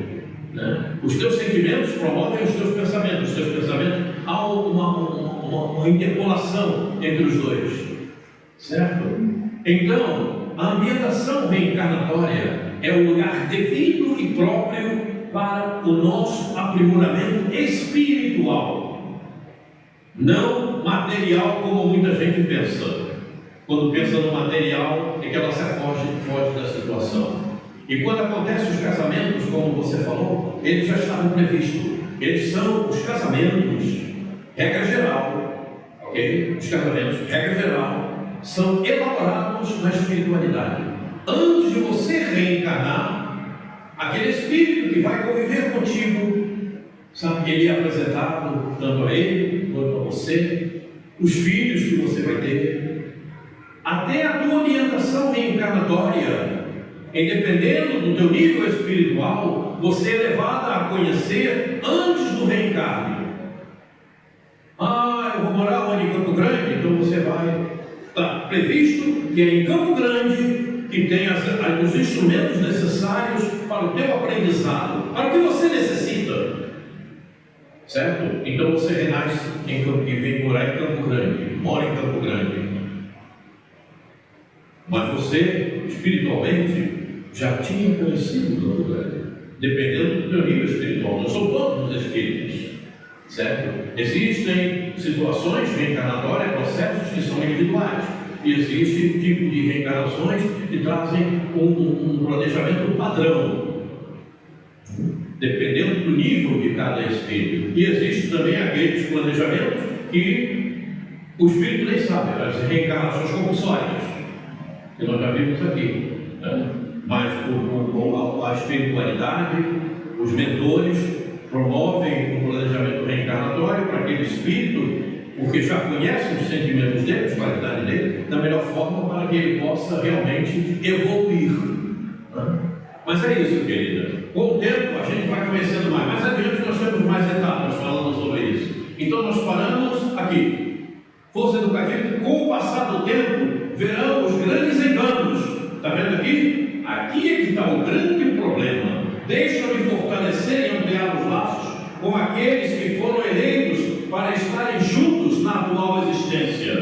né? Os teus sentimentos promovem os teus pensamentos. Os teus pensamentos, há uma interpolação entre os dois, certo? Então, a ambientação reencarnatória é o lugar devido e próprio para o nosso aprimoramento espiritual, não material como muita gente pensa. Quando pensa no material, é que ela se foge da situação. E quando acontecem os casamentos, como você falou, eles já estavam previstos. Eles são os casamentos, regra geral, ok? Os casamentos, regra geral, são elaborados na espiritualidade. Antes de você reencarnar, aquele espírito que vai conviver contigo, sabe, ele é apresentado tanto a ele quanto a você, os filhos que você vai ter, até a tua orientação reencarnatória. E dependendo do teu nível espiritual, você é levado a conhecer antes do reencarne. Eu vou morar onde? Em Campo Grande? Então você vai. Está previsto que é em Campo Grande que tem os instrumentos necessários para o teu aprendizado, para o que você necessita. Certo? Então você renasce e vem morar em Campo Grande, mora em Campo Grande. Mas você, espiritualmente, já tinha conhecido o Campo Grande, dependendo do teu nível espiritual. Não são todos os espíritos, certo? Existem situações reencarnatórias, processos que são individuais, e existe um tipo de reencarnações que trazem um planejamento padrão, dependendo do nível de cada espírito. E existe também aqueles planejamentos que o espírito nem sabe, as reencarnações compulsórias, que nós já vimos aqui, né? Mas a espiritualidade, os mentores promovem um planejamento reencarnatório para aquele espírito, porque já conhecem os sentimentos dele, as qualidades dele, da melhor forma para que ele possa realmente evoluir, né? Mas é isso, querida. Com o tempo a gente vai conhecendo mais. Mais adiante nós temos mais etapas falando sobre isso. Então nós paramos aqui. Força educativa, com o passar do tempo, verão os grandes enganos. Está vendo aqui? Aqui é que está o grande problema. Deixam de fortalecer e ampliar os laços com aqueles que foram eleitos para estarem juntos na atual existência.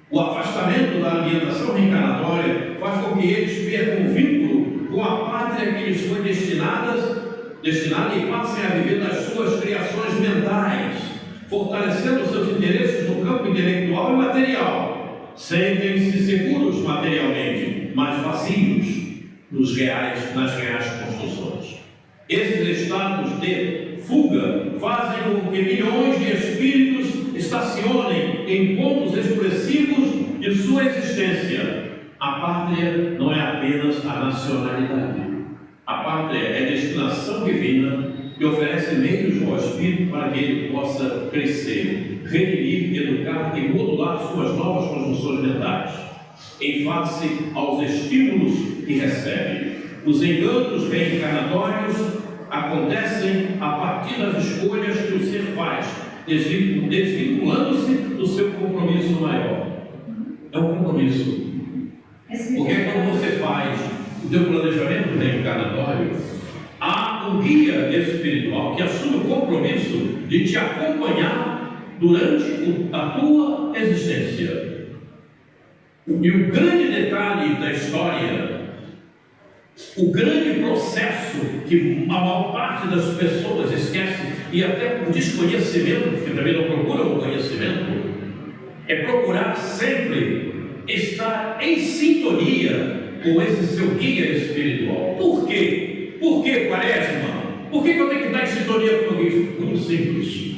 O afastamento da ambientação reencarnatória faz com que eles percam o vínculo com a pátria que lhes foi destinada e passem a viver nas suas criações mentais, fortalecendo seus interesses no campo intelectual e material. Sentem-se seguros materialmente, mas vazios nas reais construções. Esses estados de fuga fazem com que milhões de espíritos estacionem em pontos expressivos de sua existência. A pátria não é apenas a nacionalidade. A pátria é destinação divina que oferece meios ao espírito para que ele possa crescer, redimir, educar e modular suas novas construções mentais, em face aos estímulos que recebe. Os enganos reencarnatórios acontecem a partir das escolhas que o ser faz, desvinculando-se do seu compromisso maior. É um compromisso. Porque quando você faz o teu planejamento reencarnatório, há um guia espiritual que assume o compromisso de te acompanhar durante a tua existência. E o grande detalhe da história, o grande processo que a maior parte das pessoas esquece, e até por desconhecimento, porque também não procuram o conhecimento, é procurar sempre estar em sintonia com esse seu guia espiritual. Por quê? Por que, Quaresma? Por que eu tenho que estar em sintonia com isso? Muito simples.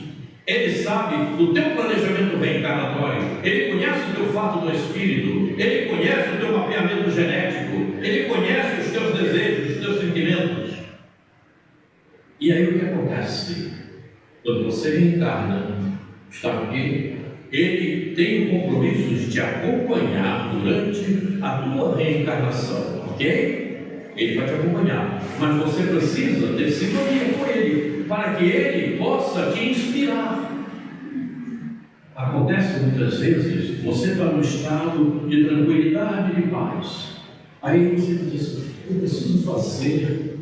Ele sabe do teu planejamento reencarnatório, ele conhece o teu fato do espírito, ele conhece o teu mapeamento genético, ele conhece os teus desejos, os teus sentimentos. E aí o que acontece? Quando você reencarna, está aqui, ele tem o compromisso de te acompanhar durante a tua reencarnação, ok? Ele vai te acompanhar, mas você precisa ter sintonia com ele, para que ele possa te inspirar. Acontece muitas vezes, você está num estado de tranquilidade e de paz. Aí você diz assim, eu preciso fazer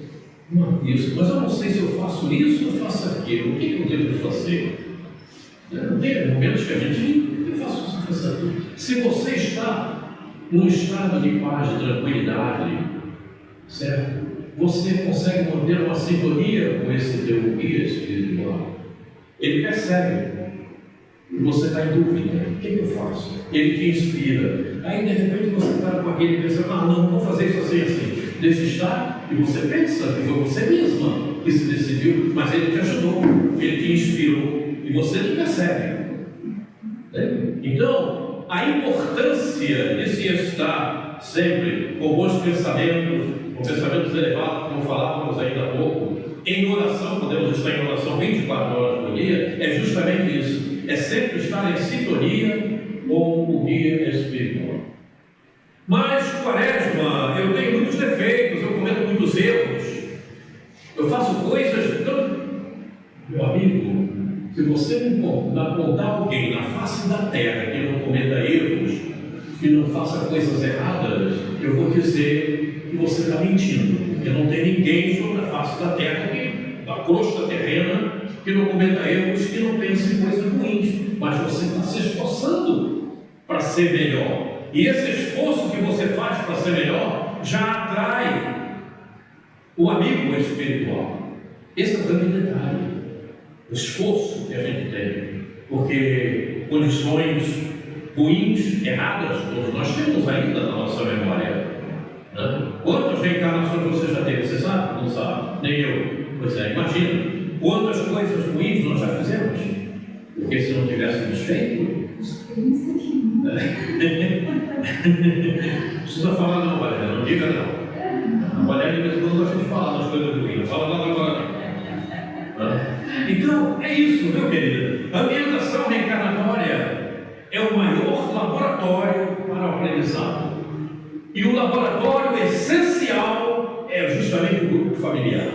isso, mas eu não sei se eu faço isso ou faço aquilo. O que eu devo fazer? Não tem momentos que a gente, eu faço isso, faço aquilo. Se você está num estado de paz, de tranquilidade, certo? você consegue manter uma sintonia com esse teu guia espiritual. Ele percebe que você está em dúvida. O que eu faço? Ele te inspira. Aí de repente você está com aquele pensamento, não vou fazer isso assim. Deixa estar, e você pensa que foi você mesma que se decidiu, mas ele te ajudou, ele te inspirou, e você não percebe. Então, a importância de se estar sempre com bons pensamentos, com pensamentos elevados, como falávamos ainda há pouco, em oração, podemos estar em oração 24 horas por dia, é justamente isso, é sempre estar em sintonia com o guia espiritual. Mas, Quaresma, eu tenho muitos defeitos, eu cometo muitos erros, eu faço coisas tão... Meu amigo, se você apontar alguém na face da terra que não cometa erros, que não faça coisas erradas, eu vou dizer que você está mentindo, porque não tem ninguém sobre a face da terra, da crosta terrena, que não cometa erros, que não pense em coisas ruins, mas você está se esforçando para ser melhor. E esse esforço que você faz para ser melhor já atrai o amigo espiritual. Esse é o grande detalhe, o esforço que a gente tem, porque condições ruins, erradas, todos nós temos ainda na nossa memória. Né? Quantas reencarnações você já teve? Você sabe? Não sabe? Nem eu. Pois é, imagina quantas coisas ruins nós já fizemos, porque se não tivéssemos feito. Não precisa falar não, Valéria, não diga não. A Valéria de vez em quando gosta de falar das coisas ruins, fala lá agora. Então, é isso, meu querido. A ambientação reencarnatória é o maior laboratório para o aprendizado. E o laboratório essencial é justamente o grupo familiar.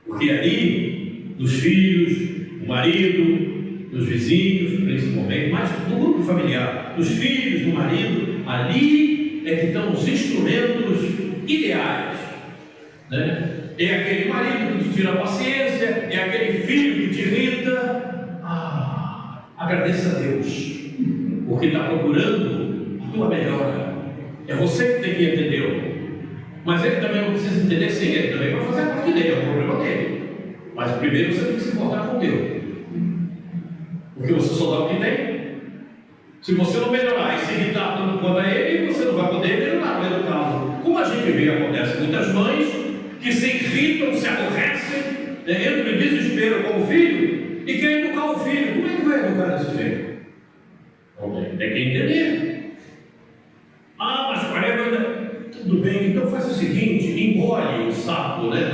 Porque ali, dos filhos, do marido, dos vizinhos, principalmente, mas do grupo familiar, dos filhos, do marido, ali é que estão os instrumentos ideais, né? É aquele marido que te tira a paciência, é aquele filho que te irrita. Agradeça a Deus, porque está procurando a tua melhora. É você que tem que entendê-lo, mas ele também não precisa entender sem ele, também vai fazer a parte dele, é o problema dele. Mas primeiro você tem que se importar com Deus. Porque você só dá o que tem. Se você não melhorar e se irritar tanto quanto a ele, você não vai poder melhorar o educá-lo. Como a gente vê, acontece muitas mães que se irritam, se aborrecem, entram em desespero com o filho e querem educar o filho. Como é que vai educar desse jeito? Tem que entender. Mas Quaresma, tudo bem, então faz o seguinte, engole o sapo, né?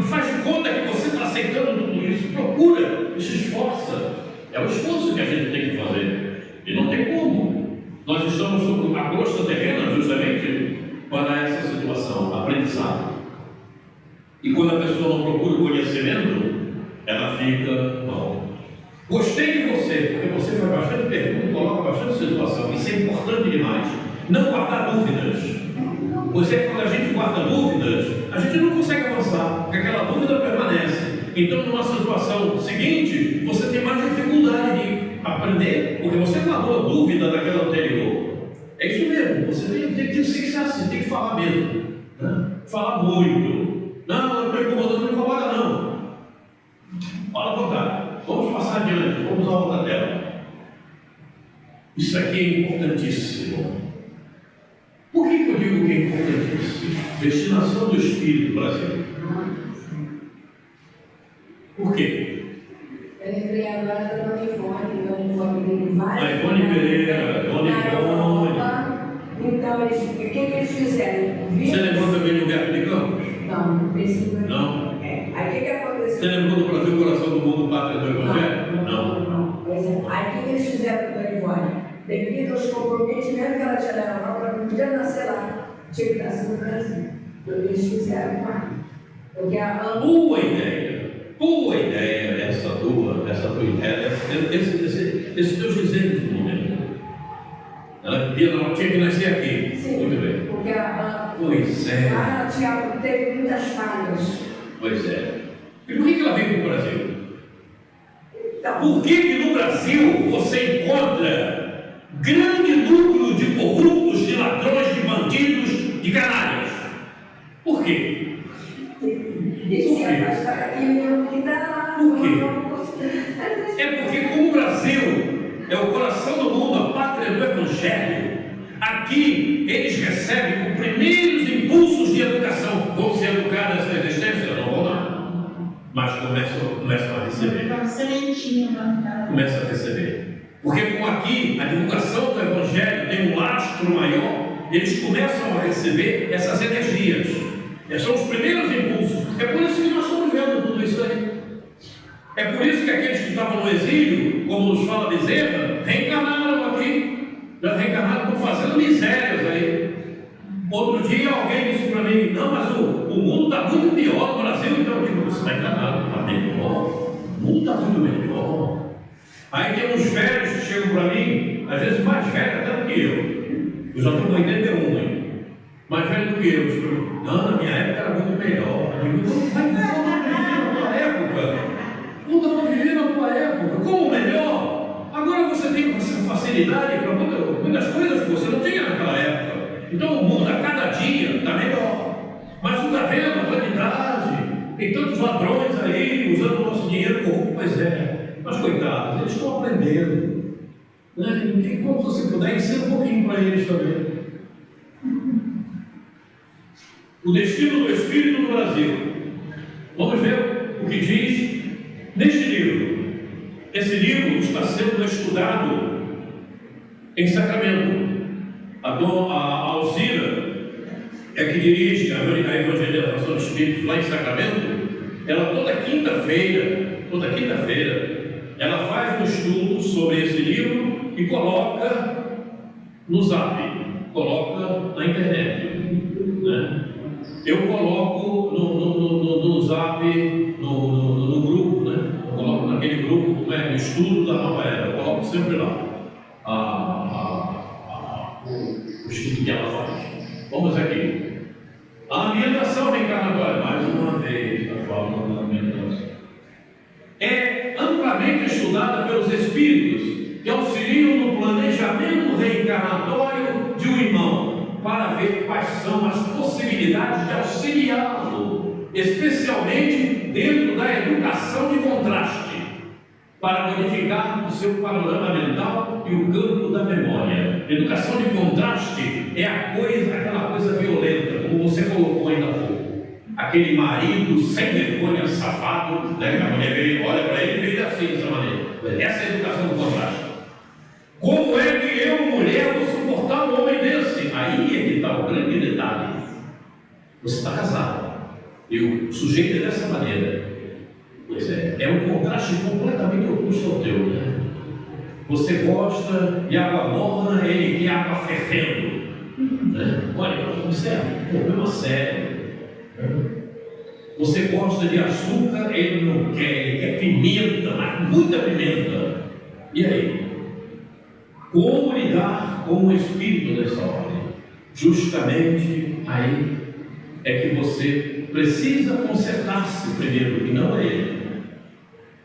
Faz de conta que você está aceitando tudo isso, procura, se esforça. É o esforço que a gente tem que fazer. E não tem como. Nós estamos sobre a crosta terrena justamente para essa situação, aprendizado. E quando a pessoa não procura o conhecimento, ela fica mal. Gostei de você, porque você faz bastante pergunta, coloca bastante situação. Isso é importante demais. Não guardar dúvidas. Pois é que quando a gente guarda dúvidas, a gente não consegue avançar, porque aquela dúvida permanece. Então, numa situação seguinte, você tem mais dificuldade de aprender, porque você guardou a dúvida daquela anterior. É isso mesmo, você tem que ser assim, tem que falar mesmo. Né? Falar muito. Não, eu estou incomodando, não incomoda não. Fala a vontade. Vamos passar adiante, vamos à outra tela. Isso aqui é importantíssimo. Por que eu digo que é importantíssimo? Destinação do Espírito brasileiro. Por quê? Eu lembrei agora da Dona Ivone dele várias. A Ivone Pereira, Dona Ivone. Então, o que eles fizeram? Você lembrou também do Humberto de Campos? Não, esse não. Aí o que aconteceu? Você lembrou do Brasil, Coração do Mundo, Pátria do Evangelho? Não. Pois é. Aí o que eles fizeram com a Ivone? Devido aos comprometimentos que ela tinha na Europa, não podia nascer lá, tinha que nascer no Brasil. Então eles fizeram lá. Porque a Boa ideia essa tua ideia, esses teus desejos do momento. Ela tinha que nascer aqui. Sim, muito bem. Porque pois é. Ela teve muitas falhas. Pois é. E por que ela veio para o Brasil? Então, por que no Brasil você encontra grande número de corruptos, de ladrões, de bandidos, de canalhas? Por quê? Ele se afasta daquilo que está lá. Por quê? É porque, como o Brasil é o coração do mundo, a pátria do Evangelho, aqui eles recebem os primeiros impulsos de educação. Vão se educar nessa existência? Não vão não. Mas começam a receber. Começam a receber. Porque como aqui a divulgação do Evangelho tem um lastro maior, eles começam a receber essas energias. São os primeiros impulsos. É por isso que nós estamos vendo tudo isso aí. É por isso que aqueles que estavam no exílio, como nos fala Bezerra, reencarnaram aqui. Já reencarnaram, estão fazendo misérias aí. Outro dia alguém disse para mim, não, mas o mundo está muito pior no Brasil, então eu digo, você está enganado, está melhor. O mundo está muito melhor. Aí tem uns velhos que chegam para mim, às vezes mais velhos até do que eu. Eu já estou com 81, hein? Mais velho do que eu. Não, na minha época era muito melhor. Eu digo, não vai viver na tua época. Não dá para viver na tua época. Como melhor? Agora você tem facilidade para muitas coisas que você não tinha naquela época. Então o mundo a cada dia está melhor. Mas tu está vendo a quantidade? Tem tantos ladrões aí usando o nosso dinheiro corrupto. Pois é. Mas coitados, eles estão aprendendo. Né? E como você puder, ensina um pouquinho para eles também. O destino do Espírito no Brasil. Vamos ver o que diz neste livro. Esse livro está sendo estudado em Sacramento. A Alzira é que dirige a evangelização dos Espíritos lá em Sacramento. Ela toda quinta-feira, ela faz um estudo sobre esse livro e coloca no Zap, coloca na internet. Né? Eu coloco no Zap, no grupo, né? Eu coloco naquele grupo, né? No estudo da nova era, eu coloco sempre lá o estudo que ela faz. Vamos aqui. A ambientação reencarnatória, mais uma vez, a forma da ambientação, é amplamente estudada pelos espíritos que auxiliam no planejamento reencarnatório de um irmão, para ver quais são as possibilidades de auxiliá-lo, especialmente dentro da educação de contraste, para modificar o seu panorama mental e o campo da memória. Educação de contraste é aquela coisa violenta, como você colocou ainda há pouco. Aquele marido sem vergonha, safado, né? A mulher veio, olha para ele e veio assim, dessa maneira. Essa é a educação do contraste. Como é que eu, mulher, vou suportar um homem desse? Aí é que está o grande detalhe. Você está casado e o sujeito é dessa maneira. Pois é um contraste completamente oposto ao teu, né? Você gosta de água morna, ele quer água fervendo. Né? Olha, observe, problema sério. Você gosta de açúcar, ele não quer, ele quer pimenta, mas muita pimenta. E aí? Como lidar com o espírito dessa ordem? Justamente aí é que você precisa consertar-se primeiro, e não é ele.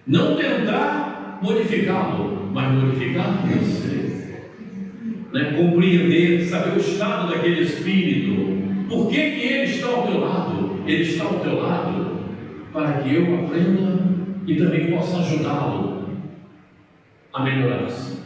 Não tentar modificá-lo, mas modificar você. Né? Compreender, saber o estado daquele espírito. Por que ele está ao teu lado? Ele está ao teu lado para que eu aprenda e também possa ajudá-lo a melhorar-se.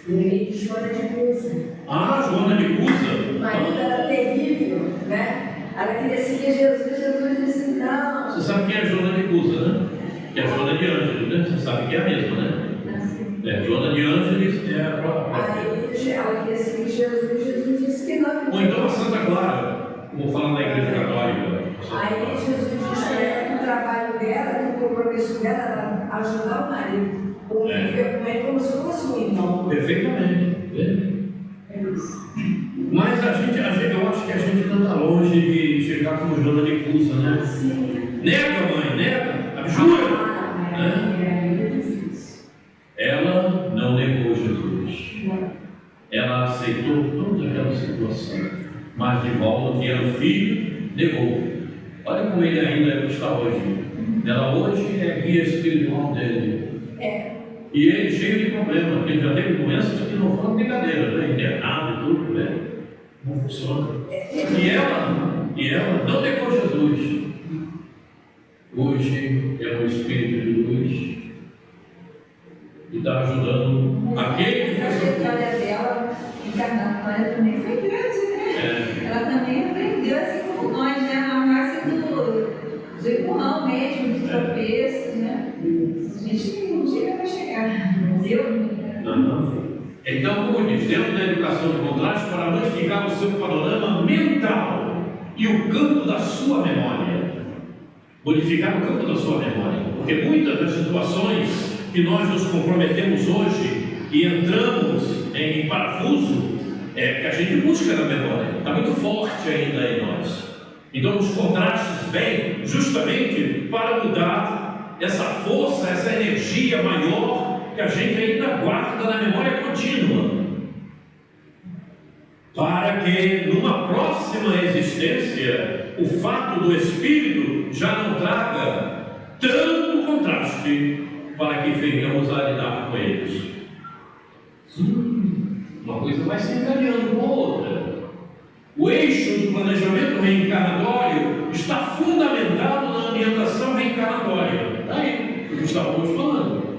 Lembrei de Joana de Cusa. Joana de Cusa? O marido era terrível, né? Ela queria seguir Jesus, Jesus disse não. Você sabe quem é a Joana de Cusa, né? Que é a Joana de Ângeles, né? Você sabe que é a mesma, né? Joana de Ângeles é a própria. Aí ela queria seguir Jesus, Jesus disse que não. Ou então a Santa Clara, como fala na Igreja Católica. Aí Jesus disse que o trabalho dela, que o compromisso dela era ajudar o marido. Conviver com ele como se fosse um irmão. Perfeitamente. É isso. Mas eu acho que a gente não está longe de chegar como Joana de Cusa, né? Sim. Nega, mãe, nega, abjura. Ela não negou Jesus. Ela aceitou toda aquela situação. Mas de volta, que era o filho, negou. Olha como ele ainda está hoje. Ela hoje é guia espiritual dele. E ele cheio de problemas, porque ele já teve doenças que não foram brincadeira, né? Internado e tudo, né? Não funciona. E ela não negou Jesus. Hoje é um espírito de luz e está ajudando aquele que A fez história dela, encarnando com ela também foi grande, né? Ela também aprendeu assim como nós, né? Na base do empurrão mesmo, de tropeços, né? A gente um dia vai chegar, Não. Então, como diz, dentro da educação de contraste, para modificar o seu panorama mental e o campo da sua memória. Modificar o campo da sua memória. Porque muitas das situações que nós nos comprometemos hoje e entramos em parafuso, é que a gente busca na memória. Está muito forte ainda em nós. Então, os contrastes vêm justamente para mudar essa força, essa energia maior que a gente ainda guarda na memória contínua, para que numa próxima existência o fato do espírito já não traga tanto contraste para que venhamos a lidar com eles. Uma coisa vai se encaminhando com a outra. O eixo do planejamento reencarnatório está fundamentado na ambientação reencarnatória. Daí o que estávamos falando.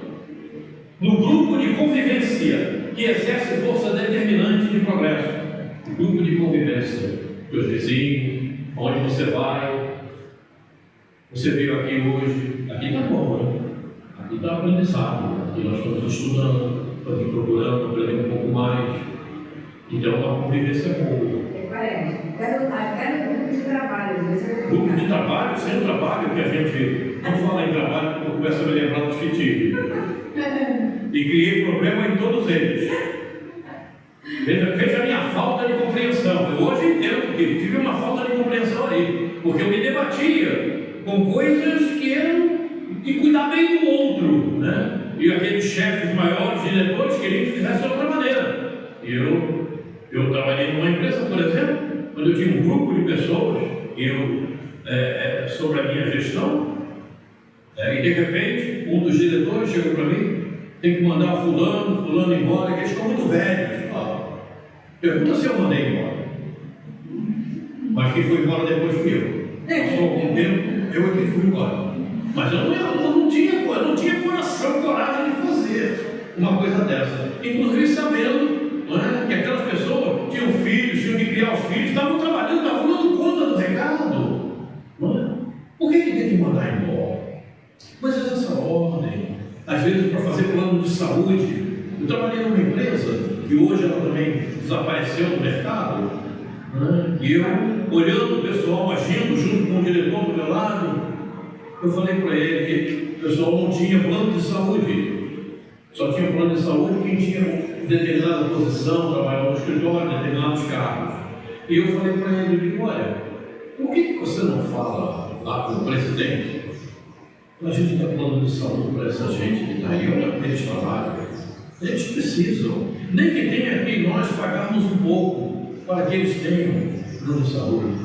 No grupo de convivência que exerce força determinante de progresso. O grupo de convivência, teus vizinhos, onde você vai. Você veio aqui hoje, aqui está bom, né? Aqui está aprendizado, aqui nós estamos estudando, estamos procurando aprender um pouco mais. Então a convivência é boa. Cada grupo de trabalho. Grupo de trabalho, sem o trabalho que a gente não fala em trabalho, porque eu começo a me lembrar dos que tive. E criei problema em todos eles. Veja a minha falta de compreensão. Eu hoje entendo que tive uma falta de compreensão aí, porque eu me debatia com coisas que eram de cuidar bem do outro, né? E aqueles chefes maiores, diretores, queriam que fizesse de outra maneira. E eu trabalhei numa empresa, por exemplo, onde eu tinha um grupo de pessoas, sobre a minha gestão, e de repente um dos diretores chegou para mim: tem que mandar fulano embora, que eles estão muito velhos. Pergunta se eu mandei embora. Mas quem foi embora depois fui eu. Passou algum tempo, eu é que fui embora. Mas eu não tinha coração, coragem de fazer uma coisa dessa. Inclusive sabendo, não é, que aquelas pessoas tinham filhos, tinham que criar os filhos, estavam trabalhando, estavam dando conta do recado. Não é? Por que tem que mandar embora? Mas é essa ordem. Às vezes, para fazer plano de saúde, eu trabalhei numa empresa que hoje ela também desapareceu no mercado, né? E eu, olhando o pessoal agindo junto com o diretor do meu lado, eu falei para ele que o pessoal não tinha plano de saúde, só tinha plano de saúde quem tinha determinada posição, trabalhava no escritório, determinados cargos. E eu falei para ele, eu digo: olha, por que você não fala lá com o presidente? A gente dá plano de saúde para essa gente que está aí, olha como eles trabalham. Eles precisam, nem que tenha que nós pagarmos um pouco para que eles tenham plano de saúde.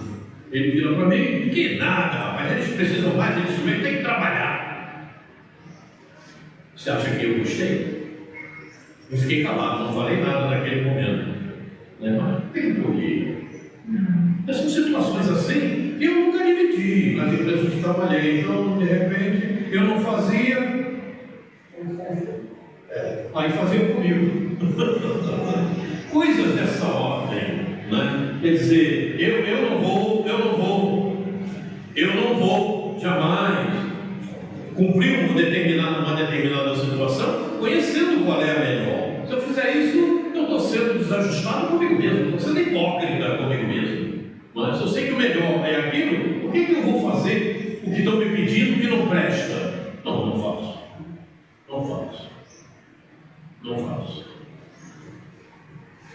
Ele vira para mim: que nada, rapaz, eles precisam mais, eles também têm que trabalhar. Você acha que eu gostei? Eu fiquei calado, não falei nada naquele momento. Mas tem que correr. Essas situações assim, eu nunca admiti nas empresas que trabalhei. Então, de repente, eu não fazia. Aí fazia comigo. Coisas dessa ordem, né? Quer dizer, eu não vou jamais cumprir uma determinada situação, conhecendo qual é a melhor. Se eu fizer isso, eu estou sendo desajustado comigo mesmo, estou sendo hipócrita comigo mesmo. Mas se eu sei que o melhor é aquilo, por que eu vou fazer o que estão me pedindo que não presta? Não faço.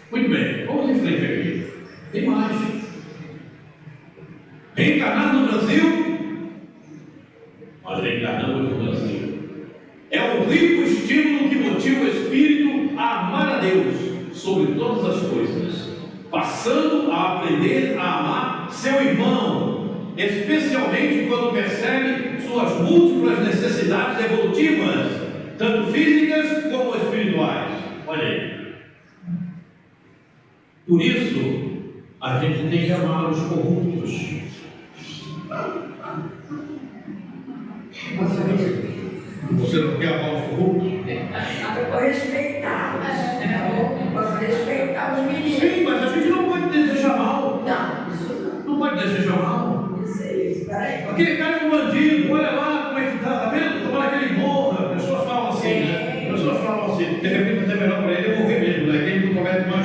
Muito bem, vamos em frente aqui. Tem mais. Reencarnar no Brasil, mas reencarnamos no Brasil, é um rico estímulo que motiva o espírito a amar a Deus sobre todas as coisas, passando a aprender a amar seu irmão, especialmente quando percebe suas múltiplas necessidades evolutivas, tanto físicas como espirituais. Olha aí. Por isso, a gente tem que amar os corruptos. Você não quer amar os corruptos? Eu vou respeitá-los. Posso respeitar os meninos. Sim, mas a gente não pode desejar mal. Não, isso Não pode desejar mal. não sei isso. Peraí. Aquele cara é um bandido, olha lá como é que tá vendo? Tomara que ele morra. As pessoas falam assim, né? As pessoas falam assim, de repente até melhor para ele morrer mesmo, né? Que ele não comete mais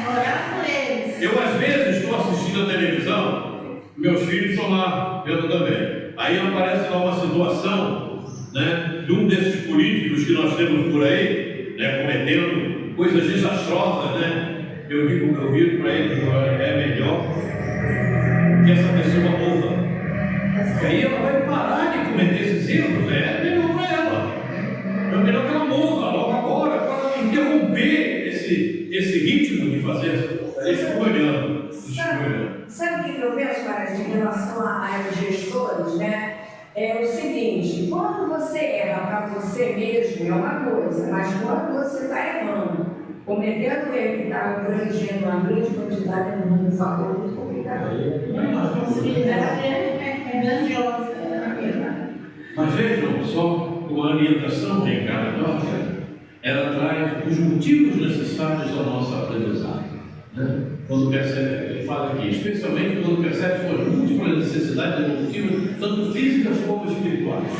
Orar por eles. Eu às vezes estou assistindo a televisão, meus filhos estão lá vendo também. Aí aparece lá uma situação, né, de um desses políticos que nós temos por aí, né, cometendo coisas desastrosas, né? Eu viro para ele, é melhor que essa pessoa morra. E aí ela vai parar de cometer esses erros, é melhor para ela. É melhor que ela morra logo agora, para interromper esse ritmo de fazer escolhendo. Sabe o que eu penso, Maria, em relação aos gestores, né? É o seguinte, quando você erra para você mesmo é uma coisa, mas quando você está errando, cometendo erro que está abrangendo uma grande quantidade de mundo, um fator muito complicado. A possibilidade é grandiosa, na verdade. Mas vejam só, uma orientação reencarnatória, ela traz os motivos necessários da nossa aprendizagem. Né? Quando percebe, ele fala aqui, especialmente quando percebe suas múltiplas necessidades evolutivas, tanto físicas como espirituais.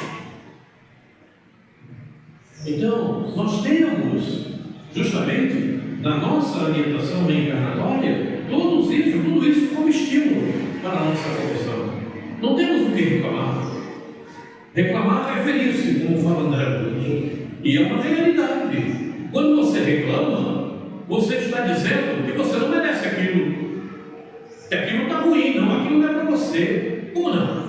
Então, nós temos, justamente, na nossa orientação reencarnatória, tudo isso como estímulo para a nossa evolução. Não temos o que reclamar. Reclamar é ferir-se, como fala André Luiz. E é uma realidade. Quando você reclama, você está dizendo que você não merece aquilo. Que aquilo está ruim, não, aquilo não é para você. Como não?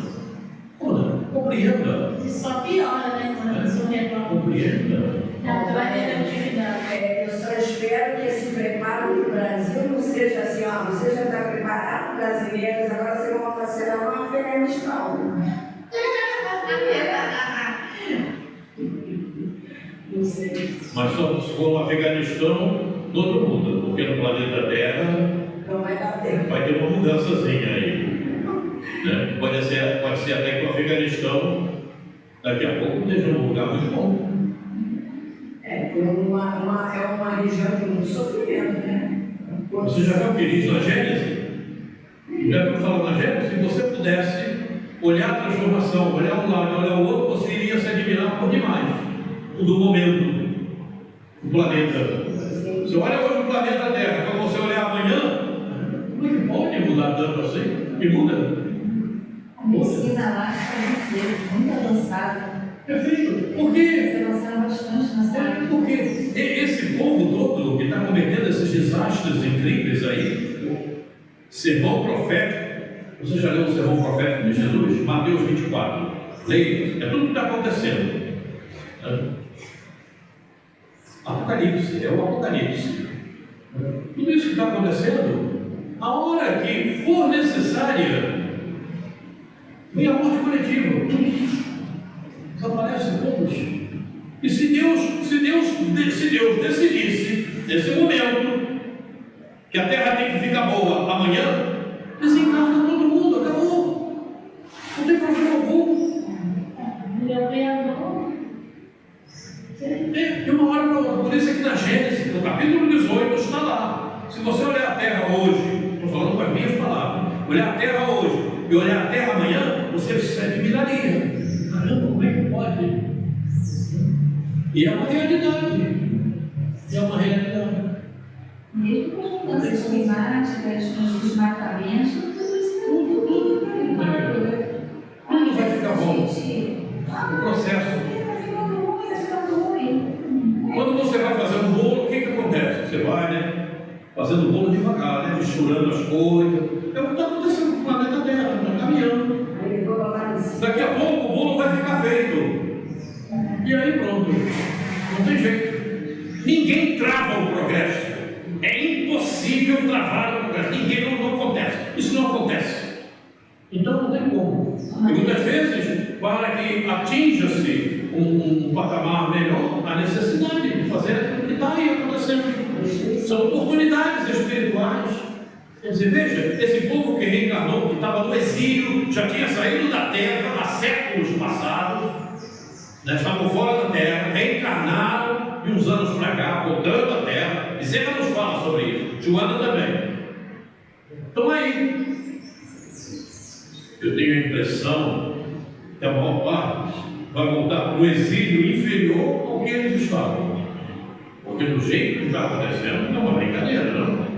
Como não? Compreenda. E só piora, né? Quando a pessoa reclama. Compreenda. Vai ter atividade. Eu só espero que esse preparo do Brasil não seja assim, ó, você já está preparado, brasileiros, agora você vai passar uma Afeganistão. Não sei. Mas só se for no Afeganistão, todo mundo, porque no planeta Terra Não vai dar tempo. vai ter uma mudançazinha aí. Né? Pode ser até que o Afeganistão daqui a pouco esteja num lugar muito bom. É uma região de muito sofrimento, né? Você já viu o que diz na Gênesis? Já viu falar na Gênesis? Se você pudesse olhar a transformação, olhar um lado, olhar o outro, você iria se admirar por demais do momento do planeta. Você olha hoje o planeta Terra, quando você olhar amanhã, como é que pode mudar tanto assim? E muda. A medicina lá está muito avançada. Perfeito. Por quê? Você avançaram bastante nessa área. Porque esse povo todo que está cometendo esses desastres incríveis aí, sermão profético, você já leu o sermão profético de Jesus? Mateus 24. Leia, é tudo que está acontecendo. Apocalipse, é o Apocalipse. Tudo isso que está acontecendo, a hora que for necessária, vem a morte coletiva. Desaparecem todos. E se Deus decidisse, nesse momento, que a terra tem que ficar boa amanhã, desencarna todo mundo, acabou. Não tem problema algum. Meu criador. De uma hora para outra. Por isso é que na Gênesis, no capítulo 18, está lá. Se você olhar a terra hoje, estou falando com as minhas palavras, olhar a terra hoje e olhar a terra amanhã, você se admiraria. Caramba, como é que pode? E é uma realidade. É uma realidade. Mesmo com as mudanças climáticas, com os desmatamentos, tudo isso tudo vai ficar bom. O processo. Vai ficando ruim, vai ficando ruim. Quando você vai fazer um bolo, o que acontece? Você vai, né? Fazendo o bolo devagar, né? Misturando as coisas. É o que está acontecendo com o planeta Terra, está caminhando. Daqui a pouco o bolo vai ficar feito. E aí pronto. Não tem jeito. Ninguém trava o progresso. É impossível travar o progresso. Ninguém não acontece. Isso não acontece. Então não tem como. E muitas vezes, para que atinja-se um patamar melhor, há necessidade de fazer aquilo que está aí acontecendo. destruição. São oportunidades espirituais. Quer dizer, veja, esse povo que reencarnou, que estava no exílio, já tinha saído da terra há séculos passados, né, estavam fora da terra, reencarnaram de uns anos para cá, voltando à terra, e Zena nos fala sobre isso, Joana também. Então aí, eu tenho a impressão que a maior parte vai voltar para o exílio inferior ao que eles estavam. Porque do jeito que está acontecendo, não é uma brincadeira, não.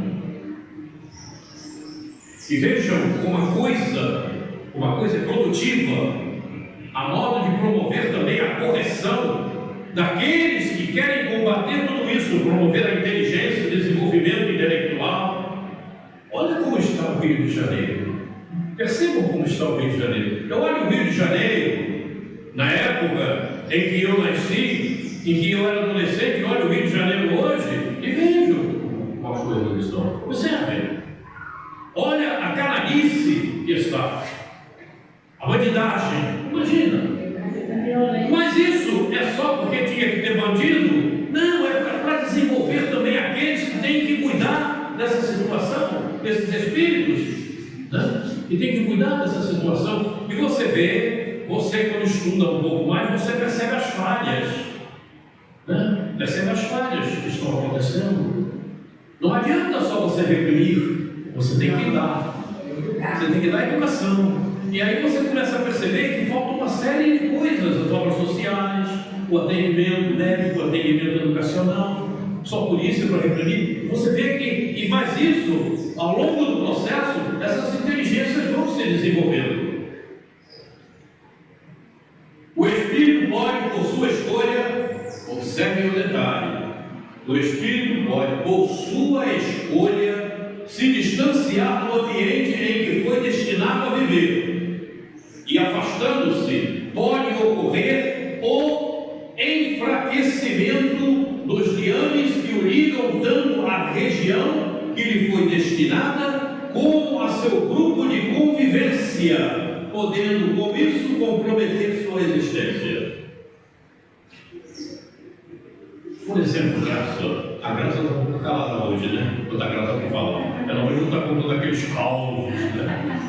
E vejam uma coisa produtiva, a modo de promover também a correção daqueles que querem combater tudo isso, promover a inteligência, o desenvolvimento intelectual. Olha como está o Rio de Janeiro. Percebam como está o Rio de Janeiro. Eu olho o Rio de Janeiro, na época em que eu nasci, em que eu era adolescente, olho o Rio de Janeiro hoje e vejo como as coisas estão. Observem. Olha a canalice que está. A bandidagem. Imagina. Mas isso é só porque tinha que ter bandido? Não, é para desenvolver também aqueles que têm que cuidar dessa situação, desses espíritos, né? E tem que cuidar dessa situação. E você vê, você quando estuda um pouco mais, você percebe as falhas, né? Percebe as falhas que estão acontecendo. Não adianta só você reprimir, você tem que dar. Você tem que dar educação. E aí você começa a perceber que falta uma série de coisas, as obras sociais, o atendimento médico, o atendimento educacional. Só polícia para reprimir. Você vê que, e mais isso, ao longo do processo, essas inteligências vão se desenvolvendo. O espírito pode, por sua escolha, observe o detalhe, o espírito pode, por sua escolha, se distanciar do ambiente em que foi destinado a viver. E afastando-se, pode ocorrer o enfraquecimento dos liames que o ligam tanto à região que lhe foi destinada, como a seu grupo de convivência, podendo com isso comprometer sua existência. Por exemplo, Graça. A Graça está um pouco calada hoje, né? Quando a Graça está falando. Ela hoje não está com todos aqueles causos, né?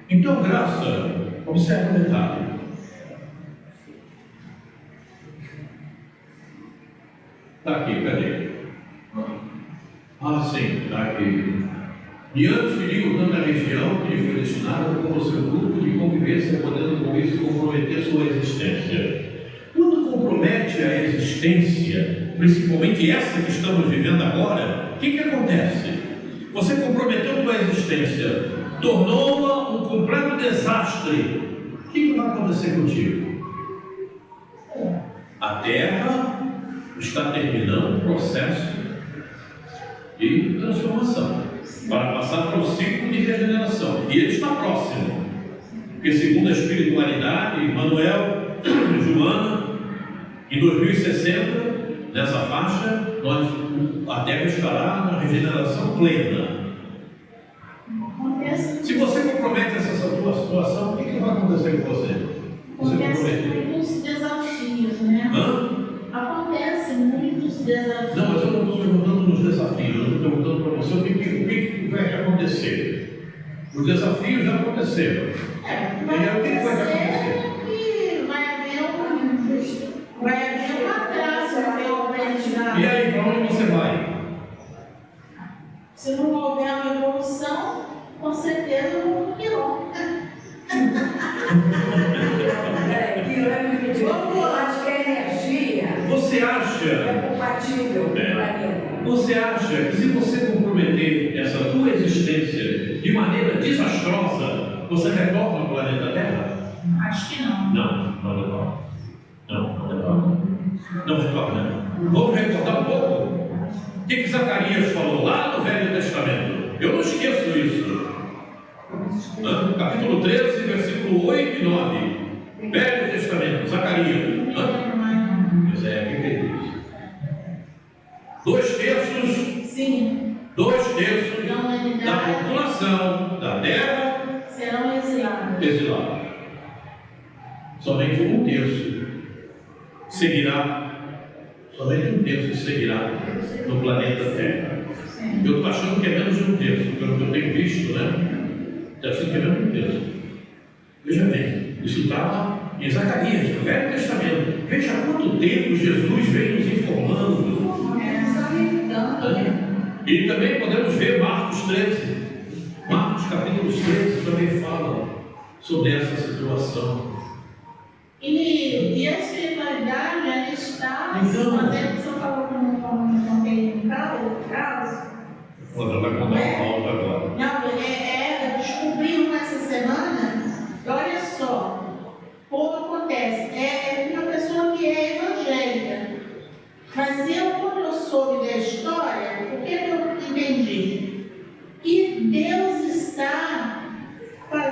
Então, Graça, observe um detalhe. Está aqui, cadê? Ah, sim, está aqui. E antes que digo tanta região que lhe foi destinada como seu grupo de convivência, podendo com isso comprometer sua existência. Quando compromete a existência, principalmente essa que estamos vivendo agora, o que acontece? Você comprometeu sua existência, tornou-a um completo desastre. O que vai acontecer contigo? A Terra está terminando o processo de transformação para passar para o ciclo de regeneração. E ele está próximo, porque segundo a espiritualidade, Manuel, Joana, em 2060, nessa faixa, a Terra estará na regeneração plena. Se você compromete essa tua situação, o que vai acontecer com você? Acontecem muitos desafios, né? Acontecem muitos desafios. Não, mas eu não estou perguntando nos desafios, eu estou perguntando para você o que vai acontecer. Os desafios já aconteceram. Vai acontecer que vai haver um atraso no meu aprendizado. E aí, para onde você vai? Se não houver uma evolução, com certeza eu vou pirou. Eu acho que a energia Você acha? é compatível com o planeta. Você acha que se você comprometer essa tua existência de maneira desastrosa, você retorna ao planeta Terra? Acho que não. Não retorna. Não retorna. Não retorna. Vamos recordar um pouco? O que Zacarias falou lá no Velho Testamento? Eu não esqueço isso. Capítulo 13, versículo 8 e 9. Velho Testamento, Zacarias. Pois é, o que ele diz? 2/3. Sim. 2/3 Da humanidade. da população da Terra Serão exilados. Somente 1/3 seguirá Somente um terço seguirá no planeta Terra. Eu estou achando que é menos de um terço, pelo que eu tenho visto, né? Está achando que é menos de um terço. Veja bem, isso está em Zacarias, no Velho Testamento. Veja há quanto tempo Jesus vem nos informando. E também podemos ver Marcos 13. Marcos capítulo 13 também fala sobre essa situação. E a espiritualidade, ela está Então, fazendo, você falou que não tem um caso. Ela vai contar uma pauta agora. Não, descobriram essa semana, olha só, como acontece, é uma pessoa que é evangélica, mas quando eu soube da história, o que eu entendi? Que Deus está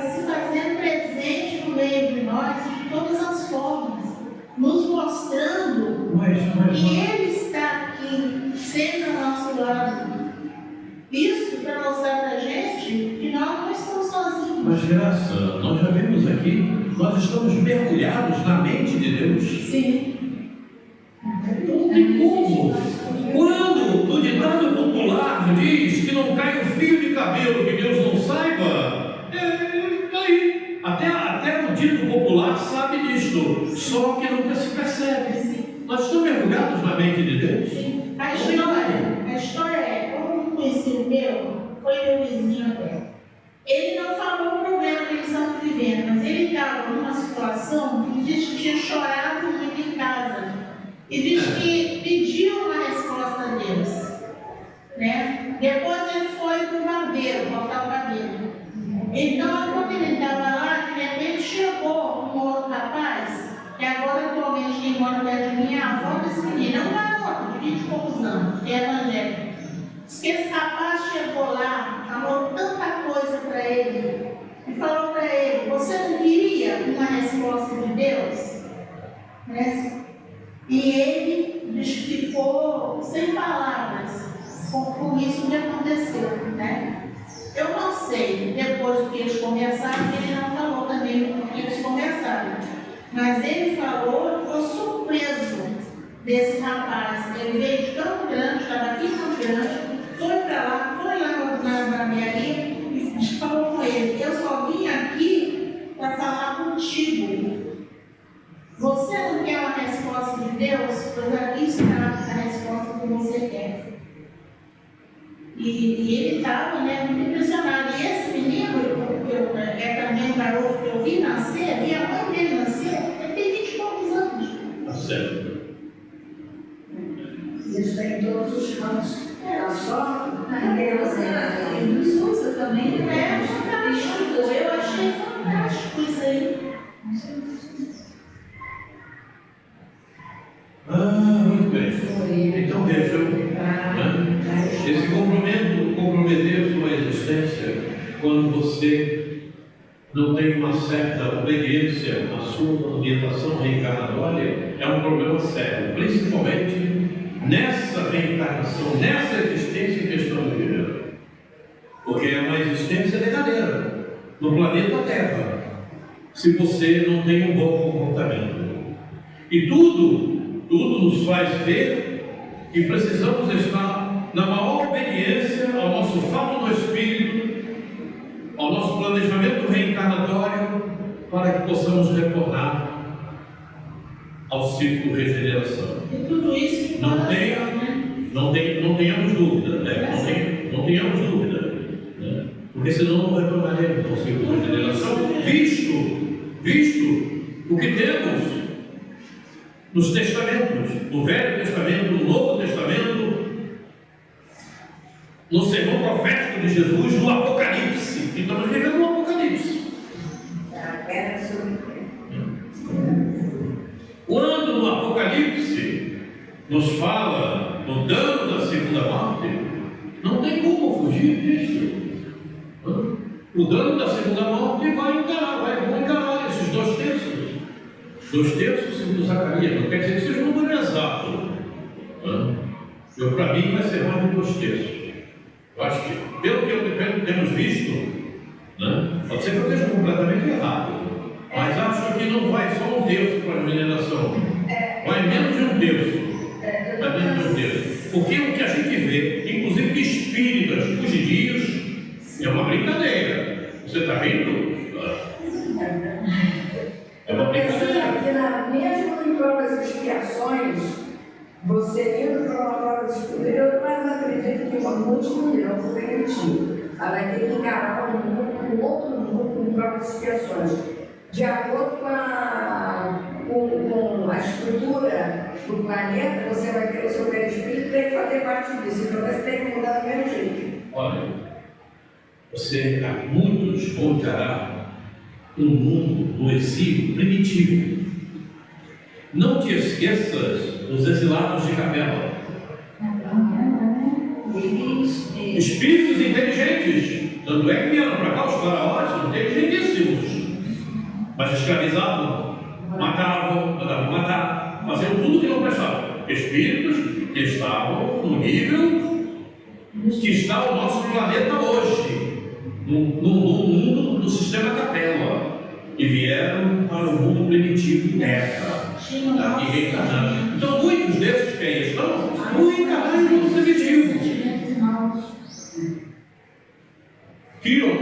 se fazendo presente no meio de nós, de todas as formas, nos mostrando que Ele está aqui, sempre ao nosso lado. Isso para mostrar para a gente que nós não estamos sozinhos. Mas graça, nós já vimos aqui, nós estamos mergulhados na mente de Deus. Sim. Não tem como. Quando o ditado popular diz que não cai um fio de cabelo que Deus não saiba, aí. Até o dito popular sabe disto, só que nunca se percebe. Nós estamos mergulhados na mente de Deus. Sim. A história é, como um conhecido meu, foi meu vizinho até. Ele não falou o problema que eles estavam vivendo, mas ele estava numa situação que diz que tinha chorado muito em casa. E diz que pediu uma resposta a Deus. Né? Depois ele foi para o barbeiro, cortar o cabelo. Então, quando ele estava lá, de repente chegou um outro rapaz, que agora atualmente quem mora perto de mim é a avó desse menino, é um garoto de 20 e poucos anos, que é evangélico. Diz que esse rapaz chegou lá, falou tanta coisa para ele, e falou para ele: você não queria uma resposta de Deus? Né? E ele diz que ficou sem palavras com isso que aconteceu. Né? Eu não sei, depois do que eles conversaram, ele não falou também o que eles conversaram. Mas ele falou, ficou surpreso desse rapaz. Ele veio de Campo Grande, estava aqui em Campo Grande, foi lá na barbearia e falou com ele: eu só vim aqui para falar contigo. Você não quer uma resposta de Deus? Pois aqui está a resposta que você quer. E ele estava, né, muito impressionado. E esse menino, é também um garoto que eu vi nascer, vi a mãe dele nascer, ele tem 20 e poucos anos. Tá certo. Isso tem em todos os cantos. Era só Ele nos usa também, É fantástico, eu achei fantástico isso aí. Muito bem. Então vejam, né? Esse comprometer sua existência quando você não tem uma certa obediência à sua orientação reencarnatória é um problema sério, principalmente nessa reencarnação, nessa existência que estamos vivendo, porque é uma existência derradeira no planeta Terra, se você não tem um bom comportamento. E tudo nos faz ver que precisamos estar na maior obediência ao nosso fato do Espírito, ao nosso planejamento reencarnatório, para que possamos retornar ao ciclo de regeneração. E tudo isso Não tenhamos dúvida, né? Não tenhamos dúvida, né? Porque senão não retornaremos ao ciclo de regeneração, visto o que temos nos testamentos, no Velho Testamento, no Novo Testamento, no sermão profético de Jesus, no Apocalipse. E estamos vivendo no Apocalipse. Quando no Apocalipse nos fala no dano da segunda morte, não tem como fugir disso. O dano da segunda morte vão encarar esses 2 terços. 2 terços segundo Zacarias, não quer dizer que seja um número exato. Para mim vai ser mais de 2 terços. Eu acho que, pelo que temos visto, né, pode ser que eu esteja completamente errado, mas acho que não vai só 1 terço para a mineração, vai menos de 1 terço. Mas não tem Deus. Porque o que a gente vê, inclusive de espíritas fugidios, é uma brincadeira. Você está rindo? É uma brincadeira. Mesmo em provas e expiações, você indo para uma prova de expiação, eu quase acredito que uma multimilhão por permitir. Ela vai ter que encarar um outro mundo em provas e expiações. De acordo com a estrutura do planeta, você vai ter o seu perispírito, tem que fazer parte disso, então você tem que mudar do mesmo jeito. Olha, muitos vão encarar um mundo do exílio primitivo. Não te esqueças dos exilados de Capela. Espíritos inteligentes. Tanto é que vieram para cá os faraós inteligentíssimos. Mas escravizavam, matavam, mandavam matar, faziam tudo que não prestava. Espíritos que estavam no nível que está o nosso planeta hoje, no mundo do sistema Capela, e vieram para o mundo primitivo Terra, e reencarnaram. Então, muitos desses que aí estão, não reencarnaram no mundo primitivo. Queiron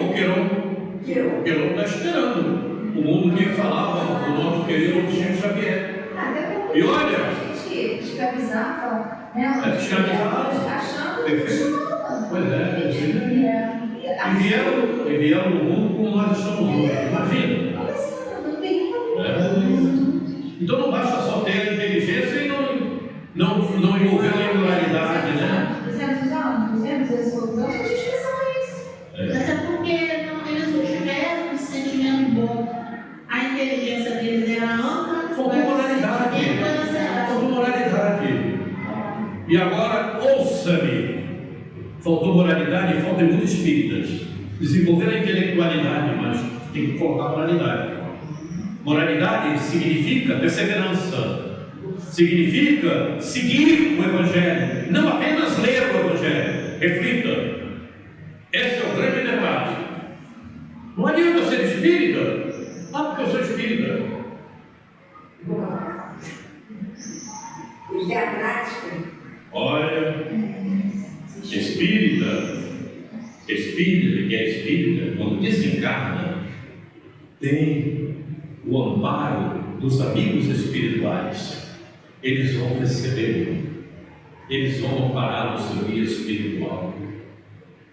está esperando o mundo que falava o nosso querido Chico Xavier. E olha, escravizava, né? Escravizava. Achando Perfeito. Pois é, e vieram no mundo como nós estamos hoje. Imagina. Então não basta só ter a inteligência e não envolver a imoralidade, né? 200 anos, a gente pensava isso. Até porque eles não tiveram um sentimento bom. A inteligência deles era ampla. Faltou moralidade. E agora, ouça-me. Faltou moralidade e falta muitos espíritas. Desenvolver a intelectualidade, mas tem que colocar moralidade. Moralidade significa perseverança. Significa seguir o Evangelho. Não apenas ler o Evangelho. Reflita. Esse é o grande debate. Não adianta ser espírita. Porque eu sou espírita. E a prática? Olha, espírita que é espírita, quando desencarna, tem o amparo dos amigos espirituais. Eles vão recebê-lo, eles vão amparar o seu guia espiritual,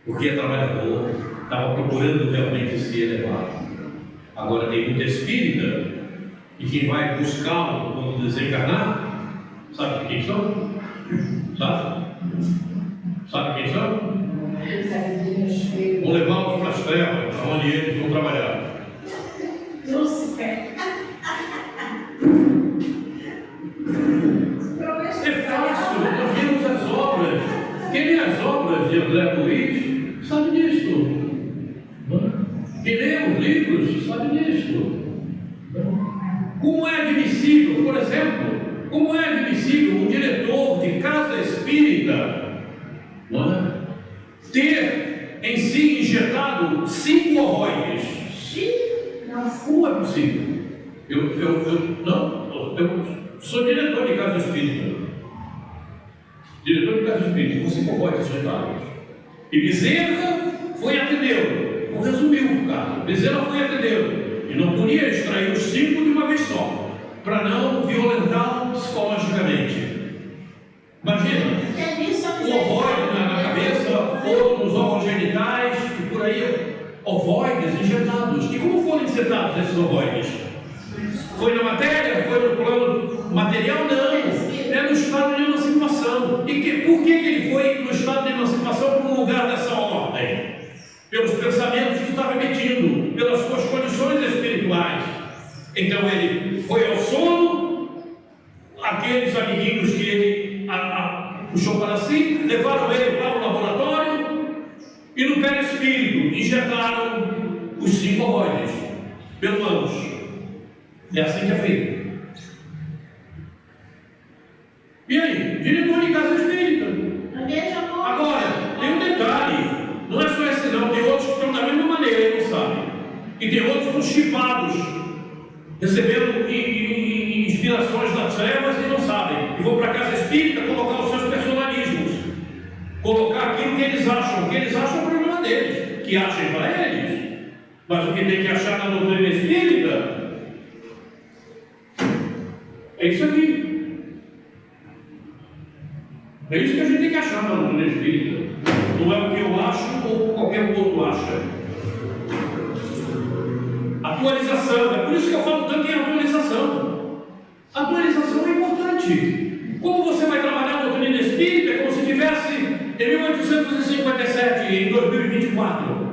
porque é trabalhador, estava procurando realmente se elevar. Agora tem muito espírita, e quem vai buscá-lo quando desencarnar, sabe quem são? Sabe quem são? Vão levá-los para as trevas, onde eles vão trabalhar. Lúcifer. É fácil, nós vemos as obras. Quem lê as obras de André Luiz sabe disso. Quem lê os livros sabe disso. Como é admissível, por exemplo, como é admissível um diretor de casa espírita ter em si injetado 5 ovoides? Como é possível? Eu sou diretor de casa espírita. Diretor de casa espírita, com 5 ovoides injetados. E Bezerra foi atendê-lo. Vou resumir o caso. Bezerra foi atendê-lo. E não podia extrair os 5 de uma vez só, para não violentá-lo psicologicamente. Imagina, um ovoide na cabeça, outro nos órgãos genitais, e por aí, ovoides injetados. E como foram injetados esses ovoides? Foi na matéria? Foi no plano material? Não. É no estado de emancipação. E por que ele foi no estado de emancipação para um lugar dessa ordem? Pelos pensamentos que estava emitindo, pelas suas condições espirituais. Então ele foi ao sono, aqueles amiguinhos que ele puxou para si, levaram ele para o laboratório e no perispírito injetaram os 5 ovoides pelo ânus. É assim que é feito. E aí? Diretor de casa espírita. Agora, tem um detalhe. Não é só esse não, tem outros que estão da mesma maneira e não sabem. E tem outros que estão chipados, recebendo inspirações das trevas e não sabem. e vão para a casa espírita colocar os seus personalismos, colocar aquilo que eles acham. O que eles acham é o problema deles, que achem para eles. Mas o que tem que achar na doutrina espírita é isso aqui. É isso que a gente tem que achar na doutrina espírita. Não é o que eu acho ou qualquer outro acha. Atualização. É por isso que eu falo tanto em atualização. Atualização é importante. Como você vai trabalhar a doutrina espírita como se estivesse em 1857, em 2024?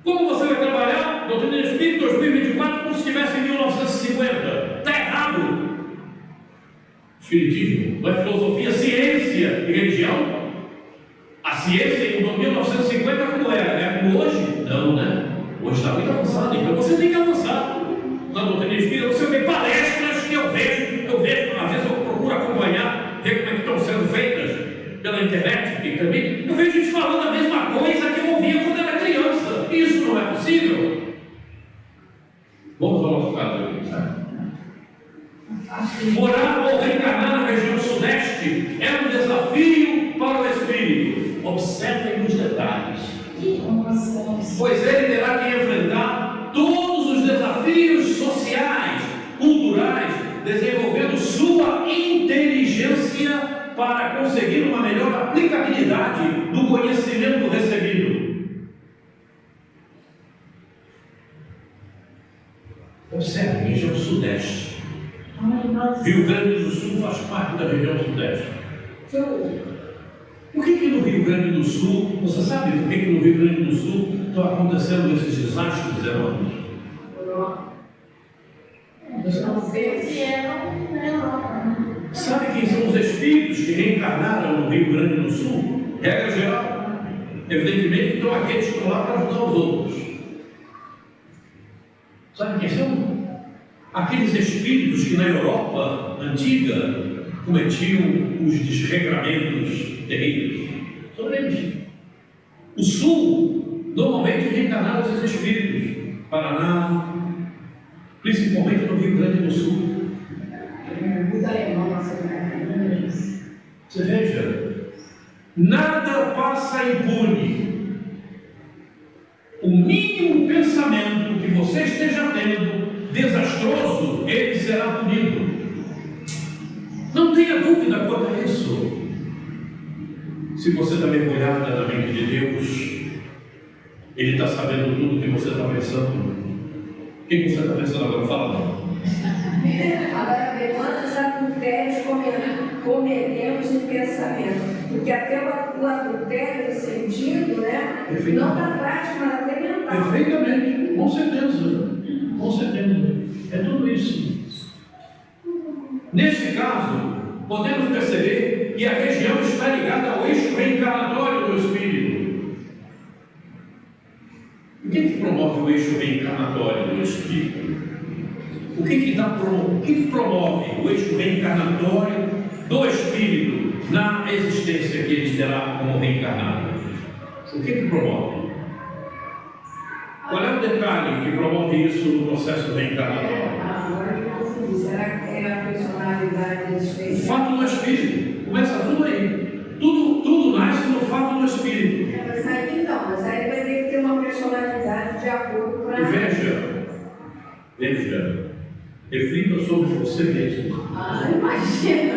Como você vai trabalhar a doutrina espírita em 2024 como se estivesse em 1950? Está errado. Espiritismo não é filosofia, ciência e religião. A ciência em 1950 como era? É como hoje? Não, né? Hoje está muito avançado, então você tem que avançar na doutrina espírita. Você vê palestras que eu vejo, às vezes eu procuro acompanhar, ver como é que estão sendo feitas pela internet, que também, eu vejo gente falando a mesma coisa que eu ouvia quando era criança. Isso não é possível. Vamos ao nosso caso aqui. Morar ou reencarnar na região sudeste é um desafio para o espírito. Observem os detalhes. Pois ele terá que enfrentar todos os desafios sociais, culturais, desenvolvendo sua inteligência para conseguir uma melhor aplicabilidade do conhecimento recebido. Observe, região sudeste. Rio Grande do Sul faz parte da região sudeste. Por que no Rio Grande do Sul, você sabe por que no Rio Grande do Sul estão acontecendo esses desastres enormes? Sabe quem são os espíritos que reencarnaram no Rio Grande do Sul? Regra geral. Evidentemente que estão aqueles que estão lá para ajudar os outros. Sabe quem são? Aqueles espíritos que na Europa antiga cometiam os desregramentos terríveis. São eles. O Sul normalmente reencarnaram esses espíritos. Paraná, principalmente no Rio Grande do Sul. Você veja, nada passa impune. O mínimo pensamento que você esteja tendo desastroso, ele será punido. Não tenha dúvida quanto a isso. Se você está mergulhada na mente de Deus, Ele está sabendo tudo o que você está pensando. O que você está pensando agora? Fala não. Agora, quantos adultérios cometemos em pensamento? Porque até o adultério de sentido, né? Não na prática, mas até mental. Perfeitamente, com certeza. Com certeza. É tudo isso. Nesse caso, podemos perceber que a região está ligada ao eixo reencarnatório do espírito. O que promove o eixo reencarnatório do espírito? O que promove o eixo reencarnatório do espírito na existência que ele terá como reencarnado? O que promove? Qual é o detalhe que promove isso no processo reencarnatório? Agora eu confundi. Será que é a personalidade O especial? fato do espírito. Começa tudo aí. Tudo nasce no fato do espírito. Mas aí vai ter que ter uma personalidade de acordo com a... Veja. Reflita sobre você mesmo. Imagina!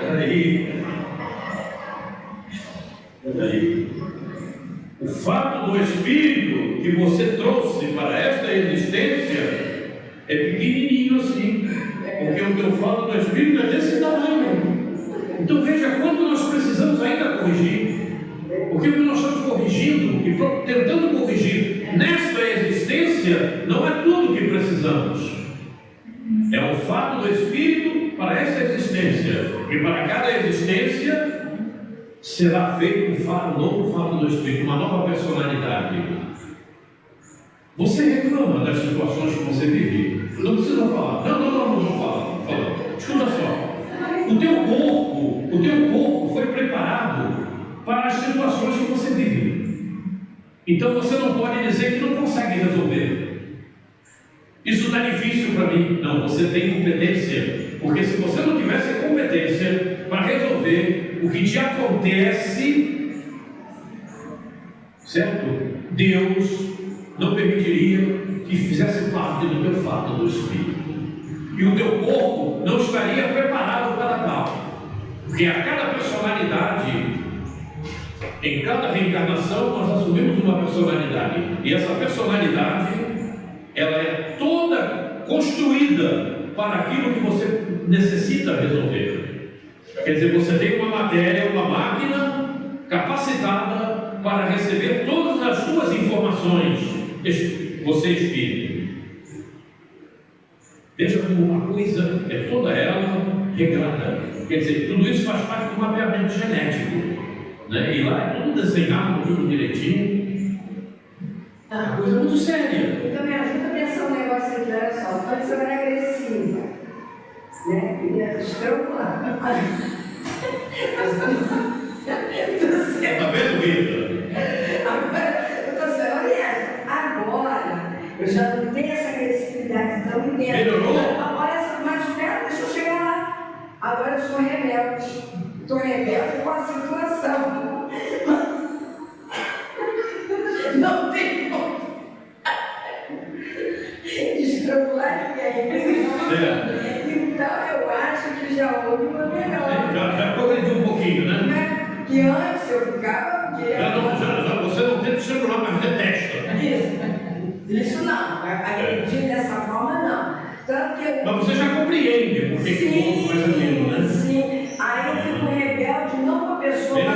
Peraí. O fato do espírito que você trouxe para esta existência é pequenininho assim. Porque o teu fato do espírito é desse tamanho. Então veja quanto nós precisamos ainda corrigir. Porque o que nós estamos corrigindo e tentando corrigir nesta existência não é tudo o que precisamos. É o fato do espírito para esta existência. E para cada existência será feito um novo fato do espírito, uma nova personalidade. Você reclama das situações que você vive. Não precisa falar. Não vou falar. Escuta só. O teu corpo foi preparado para as situações que você vive. Então você não pode dizer que não consegue resolver. Isso está difícil para mim. Não, você tem competência Porque se você não tivesse competência para resolver o que te acontece, certo? Deus não permitiria que fizesse parte do teu fato do Espírito. E o teu corpo não estaria preparado para tal. Porque a cada personalidade, em cada reencarnação, nós assumimos uma personalidade. E essa personalidade, ela é toda construída para aquilo que você necessita resolver. Quer dizer, você tem uma matéria, uma máquina capacitada para receber todas as suas informações. Você é espírito. Veja como uma coisa é toda ela regrada. Quer dizer, tudo isso faz parte do mapeamento genético, né? E lá é tudo desenhado, tudo direitinho. É uma coisa muito séria. Então me ajuda a pensar um negócio aqui, olha só. Quando você vai agressiva, né? Queria estrangular. Tá vendo, Rita? Agora, eu estou dizendo, olha, agora eu já não tenho essa agressividade tão intensa. Melhorou? Olha, mas espera, deixa eu chegar lá. Agora eu sou rebelde. Estou rebelde com a situação. Não tem como estrangular ninguém. Então eu acho que já houve uma melhora. Já progrediu um pouquinho, né? Que antes eu ficava. Já você não tenta estrangular, mas detesta. Isso não. Agredir dessa forma não. Tanto que eu... Mas você já compreende por que o corpo faz aquilo, né? Sim. Aí eu fico rebelde não com a pessoa, olha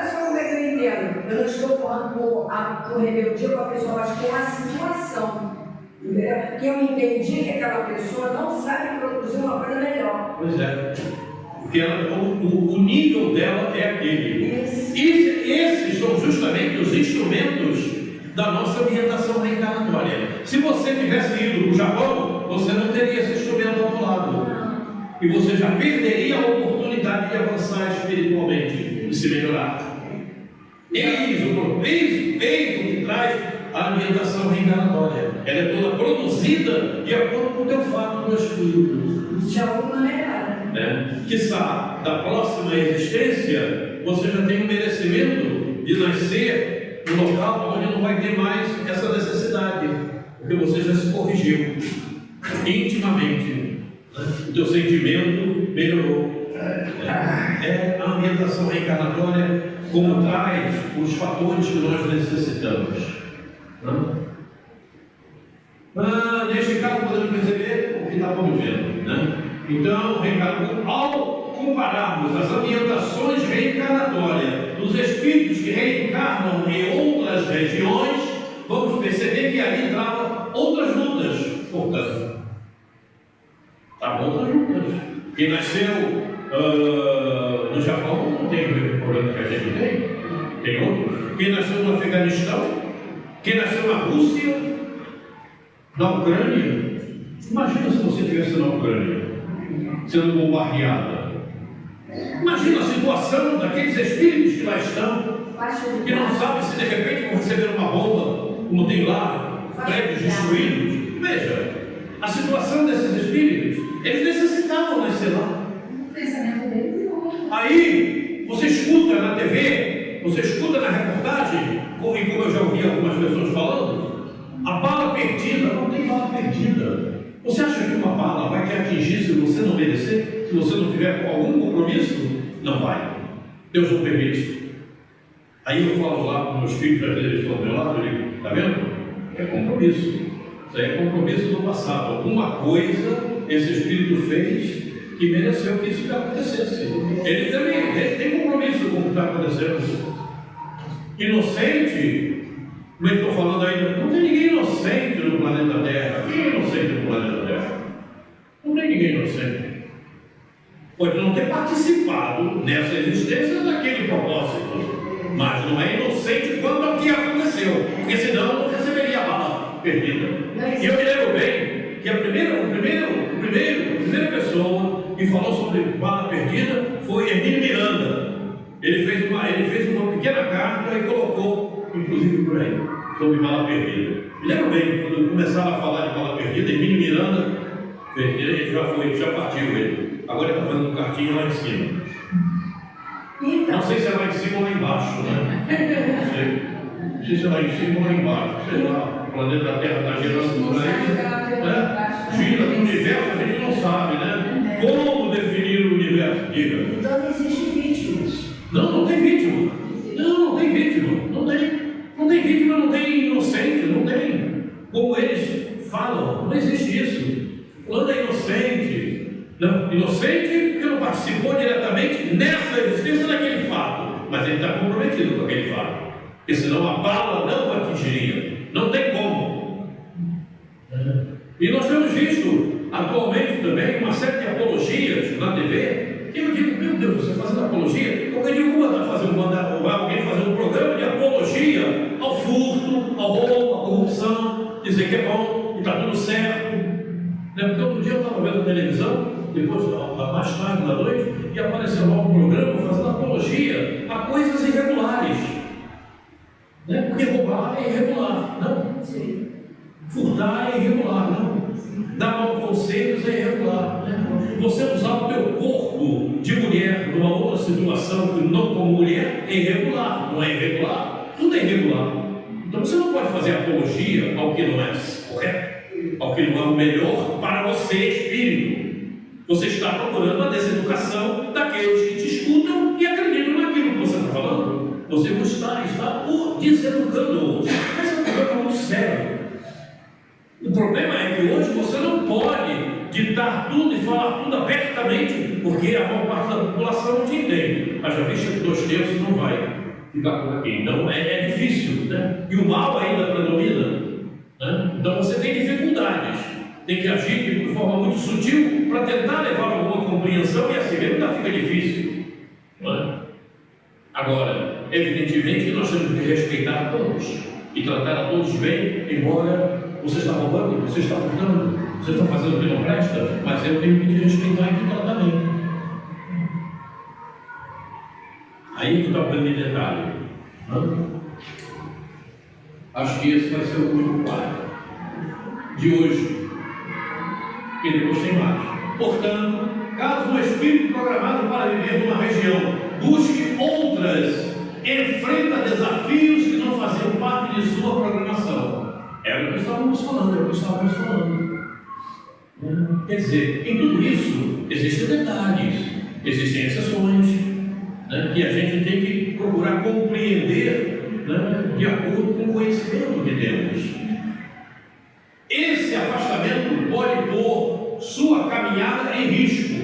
só como é que eu entendo. Eu não estou falando por rebeldia com a pessoa, mas com a situação. Entendeu? Porque eu entendi que aquela pessoa não sabe produzir uma coisa melhor. Pois é. Porque o nível dela é aquele. Esses são justamente os instrumentos da nossa orientação reencarnatória. Se você tivesse ido para o Japão, você não teria esse instrumento ao teu lado. E você já perderia a oportunidade de avançar espiritualmente e se melhorar. Eis o que traz a orientação reencarnatória. Ela é toda produzida de acordo com o teu fato do espírito. Já houve uma melhora. Né? Quiçá, da próxima existência, você já tem o merecimento de nascer num local onde não vai ter mais essa necessidade, porque você já se corrigiu intimamente. O teu sentimento melhorou. É a ambientação reencarnatória como traz os fatores que nós necessitamos. Neste caso, podemos perceber o que estávamos vendo. Né? Então, ao compararmos as ambientações reencarnatórias dos espíritos que reencarnam em outras regiões, vamos perceber que ali trava outras lutas, portanto. Outras lutas. Quem nasceu no Japão não tem o mesmo problema que a gente tem. Tem outros. Quem nasceu no Afeganistão, quem nasceu na Rússia, na Ucrânia. Imagina se você estivesse na Ucrânia, sendo bombardeada. Imagina a situação daqueles espíritos que lá estão, que não sabem se de repente vão receber uma bomba, como tem lá, prédios destruídos. Veja, a situação desses espíritos. Eles necessitavam nascer lá. O pensamento deles não. Aí, você escuta na TV, você escuta na reportagem, e como eu já ouvi algumas pessoas falando, a bala perdida, não tem bala perdida. Você acha que uma bala vai te atingir se você não merecer? Se você não tiver algum compromisso? Não vai. Deus não permite. Aí eu falo lá para os meus filhos, às vezes eles estão ao meu lado, eu digo, está vendo? É compromisso. Isso aí é compromisso do passado. Alguma coisa esse espírito fez que mereceu que isso acontecesse. Ele também tem compromisso com o que está acontecendo. Inocente, como eu estou falando ainda, não tem ninguém inocente no planeta Terra. Quem é inocente no planeta Terra? Não tem ninguém inocente. Pode não ter participado nessa existência daquele propósito, mas não é inocente quanto ao que aconteceu, porque senão não receberia a bala perdida. E eu me lembro bem que a primeira pessoa que falou sobre bala perdida foi Hermínio Miranda. Ele fez uma pequena carta e colocou, inclusive por aí, sobre bala perdida. Me lembro bem, quando começaram a falar de bala perdida, Hermínio Miranda Ele já partiu ele. Agora ele está fazendo um cartinho lá em cima. Não sei se é lá em cima ou lá embaixo, né? Não sei se é lá em cima ou lá embaixo. Sei lá, o planeta Terra está girando por aí. Né? Gira no universo, a gente não sabe, né? Como definir o universo? Diga. Então não existe vítimas. Não tem vítima. Não tem vítima. Não tem vítima, não tem inocente, não tem. Como eles falam, não existe isso. Quando é inocente, não, inocente porque não participou diretamente nessa existência daquele fato, mas ele está comprometido com aquele fato, porque senão a bala não o atingiria. Não tem como. E nós temos visto atualmente também uma série de apologias na TV, que eu digo, meu Deus, você fazendo apologia, qualquer dia eu vou mandar alguém fazer um programa de apologia ao furto, ao roubo, à corrupção, dizer que é bom, que está tudo certo. Porque outro dia eu estava vendo a televisão, depois, mais tarde da noite, e apareceu lá um programa fazendo apologia a coisas irregulares. Porque roubar é irregular, não? Sim. Furtar é irregular, não? Dar maus conselhos é irregular. Você usar o teu corpo de mulher numa outra situação que não como mulher é irregular, não é irregular? Tudo é irregular. Então você não pode fazer apologia ao que não é correto, ao que não é o melhor para você, espírito. Você está procurando a deseducação daqueles que te escutam e acreditam naquilo que você está falando. Você está deseducando. Esse é um problema muito sério. O problema é que hoje você não pode ditar tudo e falar tudo abertamente, porque a maior parte da população não te entende. Mas já vista que 2/3 não vai ficar por aqui. Então é difícil, né? E o mal ainda predomina. Então você tem dificuldades, tem que agir de forma muito sutil para tentar levar alguma compreensão, e assim mesmo ainda fica difícil. Agora, evidentemente que nós temos que respeitar a todos e tratar a todos bem, embora você está roubando, você está furtando, você está fazendo o que não presta, mas eu tenho que te respeitar e te tratar bem. Aí que está o grande detalhe. Acho que esse vai ser o último quadro de hoje, e depois tem mais. Portanto, caso um espírito programado para viver numa região busque outras, enfrenta desafios que não faziam parte de sua programação. Era o que estávamos falando, Quer dizer, em tudo isso existem detalhes, existem exceções, que a gente tem que procurar compreender de acordo com o conhecimento que temos. Esse afastamento pode pôr sua caminhada em risco,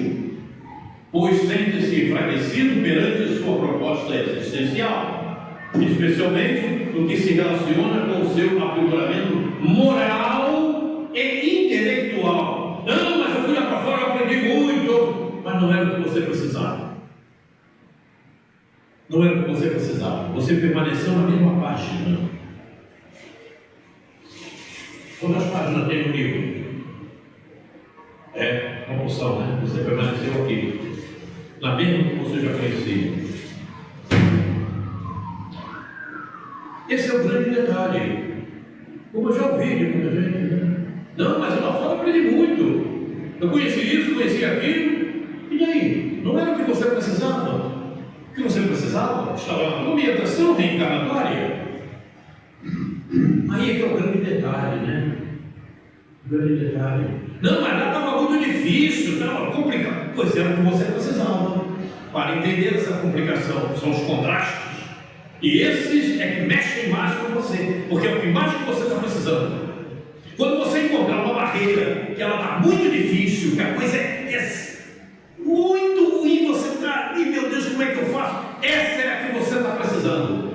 pois sente-se enfraquecido perante sua proposta existencial, especialmente no que se relaciona com o seu aprimoramento moral e intelectual. Não, mas eu fui lá para fora, eu aprendi muito, mas não era o que você precisava. Não era o que você precisava. Você permaneceu na mesma página. Quantas páginas tem no livro? É uma porção, né? Você permaneceu aqui, na mesma que você já conhecia. Esse é o grande detalhe. Como eu já ouvi de muita gente, Não, mas eu lá fora aprendi muito. Eu conheci isso, conheci aquilo. E daí? Não era o que você precisava? O que você precisava? Estava na tua orientação reencarnatória. Aí é que é o grande detalhe, né? O grande detalhe. Não, mas lá estava muito difícil, estava complicado. Pois era o que você precisava. Para entender essa complicação, são os contrastes. E esses é que mexem mais com você, porque é o que mais que você está precisando. Quando você encontrar uma barreira que ela está muito difícil, que a coisa é muito ruim, você está, e meu Deus, como é que eu faço? Essa é a que você está precisando.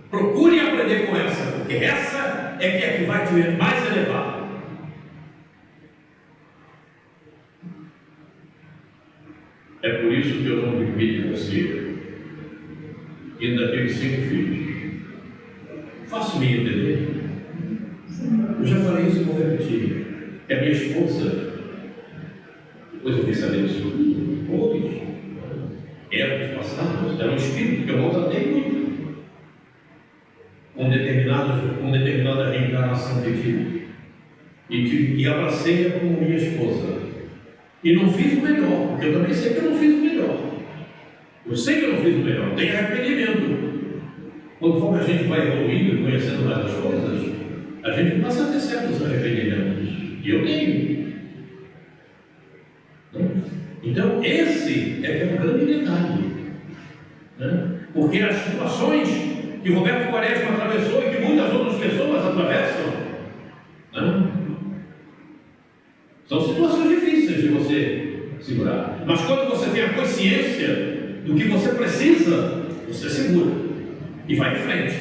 Procure aprender com essa, porque essa é que vai te mais elevar. É por isso que eu não vivi de você. Ainda tive 5 filhos. Faço-me entender. Eu já falei isso e vou repetir. Que a minha esposa, depois eu fiquei sabendo disso hoje, épocas passadas, era um espírito que eu maltratei muito. Com determinada reencarnação que tive. E abracei-a como minha esposa. E não fiz o melhor, porque eu também sei que eu não fiz o melhor. Eu sei que eu não fiz o melhor, tem arrependimento. Conforme a gente vai evoluindo e conhecendo mais as coisas, a gente passa a ter certos arrependimentos. E eu tenho. Então, esse é que é o grande detalhe. Né? Porque as situações que Roberto Quaresma atravessou e que muitas outras pessoas atravessam, né? São situações difíceis de você segurar. Mas quando você tem a consciência do que você precisa, você segura e vai em frente.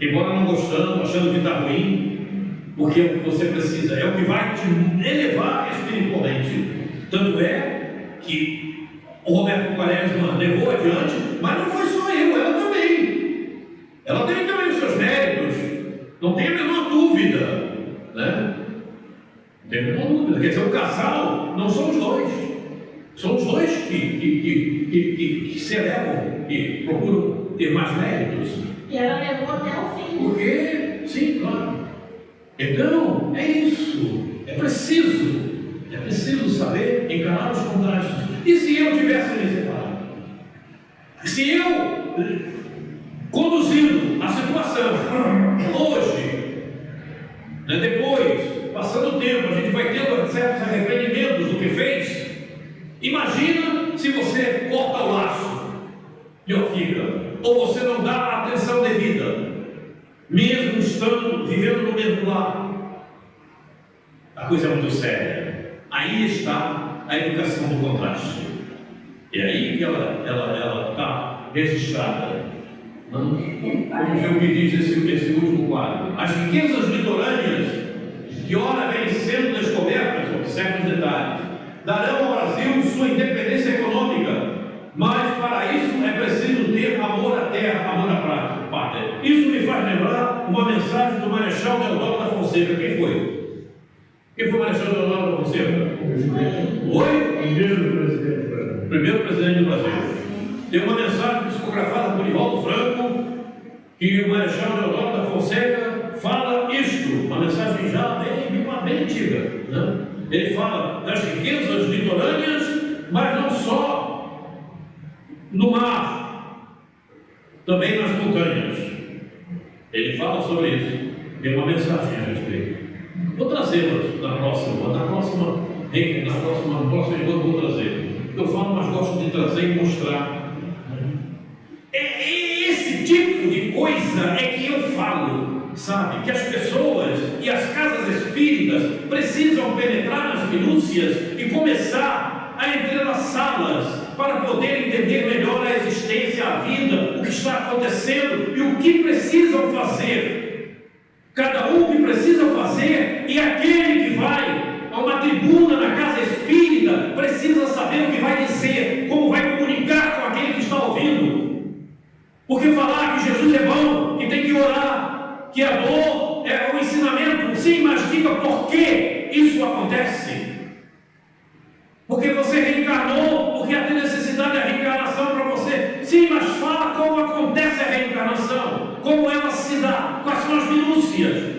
Embora não gostando, achando que está ruim, porque é o que você precisa, é o que vai te elevar espiritualmente. Tanto é que o Roberto Quaresma levou adiante, mas não foi só eu, ela também. Ela tem também os seus méritos, não tem a menor dúvida, né? Não tem a menor dúvida. Quer dizer, o casal não são os dois, são os dois que se elevam e procuram ter mais méritos. E ela levou até o fim. Porque, sim, claro. Então, é isso. É preciso saber encarar os contrastes. E se eu tivesse me separado? Se eu, conduzindo a situação, hoje, né, depois, passando o tempo, a gente vai tendo certos arrependimentos do que fez. Imagina se você corta o laço e fica, ou você não dá a atenção devida, mesmo estando vivendo no mesmo lar. A coisa é muito séria. Aí está a educação do contraste. É aí que ela está registrada. Vamos ver o que diz esse último quadro. As riquezas litorâneas, que ora vêm sendo descobertas, observe os detalhes, darão ao Brasil sua independência econômica, mas para isso é preciso ter amor à terra, amor à pátria. Isso me faz lembrar uma mensagem do Marechal Deodoro da Fonseca. Quem foi? Quem foi o Marechal Deodoro da Fonseca? Oi? Primeiro presidente do Brasil. Tem uma mensagem psicografada por Ivaldo Franco, que o Marechal Deodoro da Fonseca fala isto, uma mensagem já bem antiga, né? Ele fala das riquezas litorâneas, mas não só no mar, também nas montanhas. Ele fala sobre isso. Tem uma mensagem a respeito. Vou trazê-las na próxima enquanto vou trazer. Eu falo, mas gosto de trazer e mostrar. É esse tipo de coisa é que eu falo, sabe? Que as pessoas e as casas espíritas precisam penetrar nas minúcias e começar a entrelaçá-las para poder entender melhor a existência, a vida, o que está acontecendo e o que precisam fazer. Cada um que precisa fazer, e aquele que vai a uma tribuna na casa espírita precisa saber o que vai dizer, como vai comunicar com aquele que está ouvindo. Porque falar que Jesus é bom, que tem que orar, que a dor é um ensinamento, sim, mas diga por que isso acontece. Porque você reencarnou, porque tem necessidade da reencarnação para você. Sim, mas fala como acontece a reencarnação, como ela se dá, quais são as minúcias.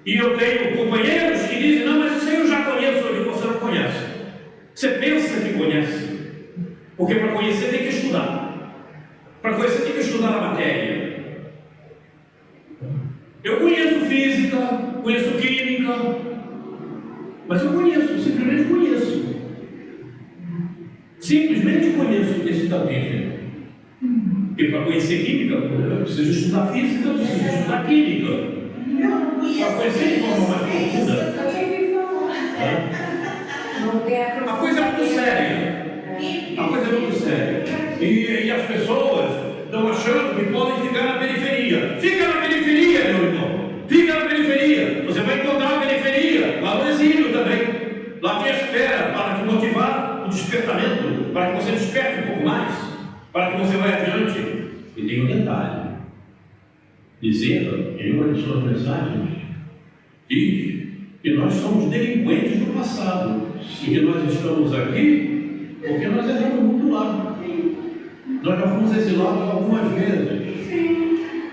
E eu tenho companheiros que dizem, não, mas isso aí eu já conheço. Eu digo, você não conhece. Você pensa que conhece. Porque para conhecer tem que estudar. Para conhecer tem que estudar a matéria. Eu conheço física, conheço química, mas eu conheço, simplesmente conheço. Simplesmente conheço esse tabife. Porque para conhecer química, eu preciso estudar física, eu preciso estudar química. Para conhecer de forma mais profunda. A coisa é muito séria. A coisa é muito séria. E as pessoas estão achando que podem ficar na periferia. Fica na periferia, meu irmão. Fica na periferia. Você vai encontrar a periferia lá no exílio também. Lá que espera para te motivar o despertamento, para que você desperte um pouco mais, para que você vá adiante. E tem um detalhe. Dizendo em uma de suas mensagens, diz que nós somos delinquentes do passado e que nós estamos aqui porque nós erramos muito lá. Nós já fomos exilados algumas vezes.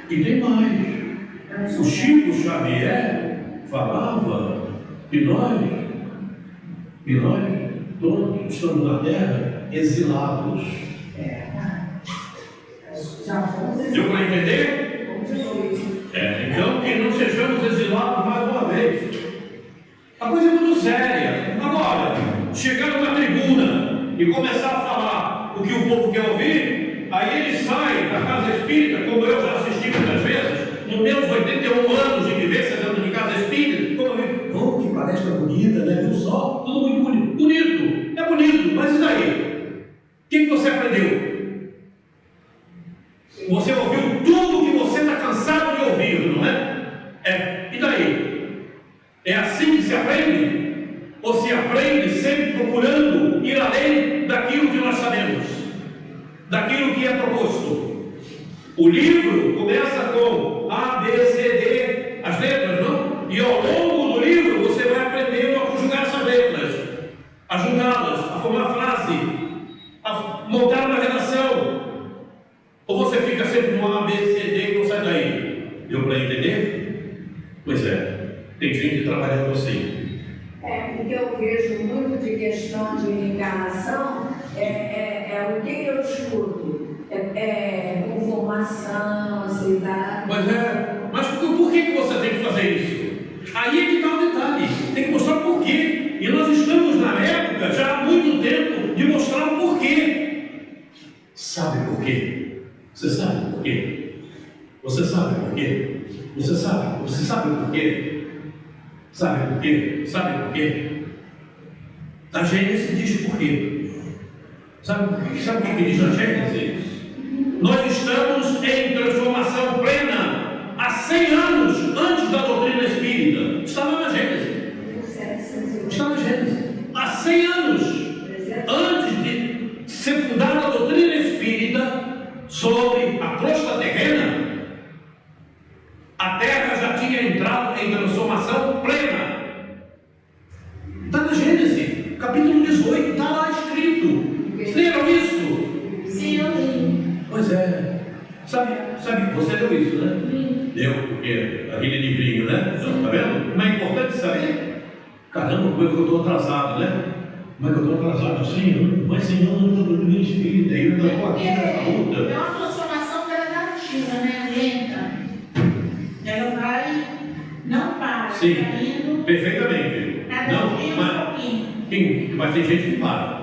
E tem mais. O Chico Xavier falava que nós E nós todos estamos na terra exilados. Já fomos Deu para entender? Então que não sejamos exilados mais uma vez. A coisa é muito séria. Agora, chegar numa tribuna e começar a falar o que o povo quer ouvir, aí ele sai da casa espírita, como eu já assisti muitas vezes, nos meus 81 anos de vivência dentro de casa espírita, como eu vi, oh, que palestra bonita, né? Viu só? Tudo muito bonito. Bonito, é bonito, mas e daí? O que você aprendeu? Você ouviu tudo que você está cansado de ouvir, não é? E daí? É assim que se aprende? Ou se aprende sempre procurando ir além daquilo que nós sabemos? Daquilo que é proposto? O livro começa com A, B, C, D, as letras, não? E ao longo do livro você vai aprendendo a conjugar essas letras, a juntá-las, a formar frase, a montar uma redação. Ou você fica sempre no A, B, C, D e não sai daí? Deu para entender? Pois é, tem gente trabalhando assim. Porque eu vejo muito de questão de reencarnação, o que eu escuto? Conformação, aceitar. Pois é, mas por que você tem que fazer isso? Aí é que está o detalhe, tem que mostrar o porquê. E nós estamos na época, já há muito tempo, de mostrar o porquê. Sabe por quê? Você sabe por quê? Você sabe por quê? Você sabe por quê? Sabe por quê? Sabe por quê? A Gênesis diz por quê. Sabe o que diz a Gênesis? Nós estamos em transformação plena há 100 anos antes da doutrina espírita. Está lá na Gênesis. Está na Gênesis. Há 100 anos antes de ser fundada a doutrina espírita sobre a crosta terrena, a Terra já tinha entrado em transformação plena. Está na Gênesis, capítulo 18, está lá escrito. Vocês leram isso? Sim, eu li. Pois é. Sabe, você leu isso, né? Leu, porque aquele livrinho, né? Está vendo? Como é importante saber? Caramba, como é que eu estou atrasado, né? Como é que eu estou atrasado assim? Mas Senhor, eu não estou dormindo espírita, eu ainda estou aqui nessa luta. É uma transformação gradativa, né? Lenta. Ela vai, não para. Sim, Tá indo, perfeitamente. cada Não, dia um pouquinho. mas tem gente que para.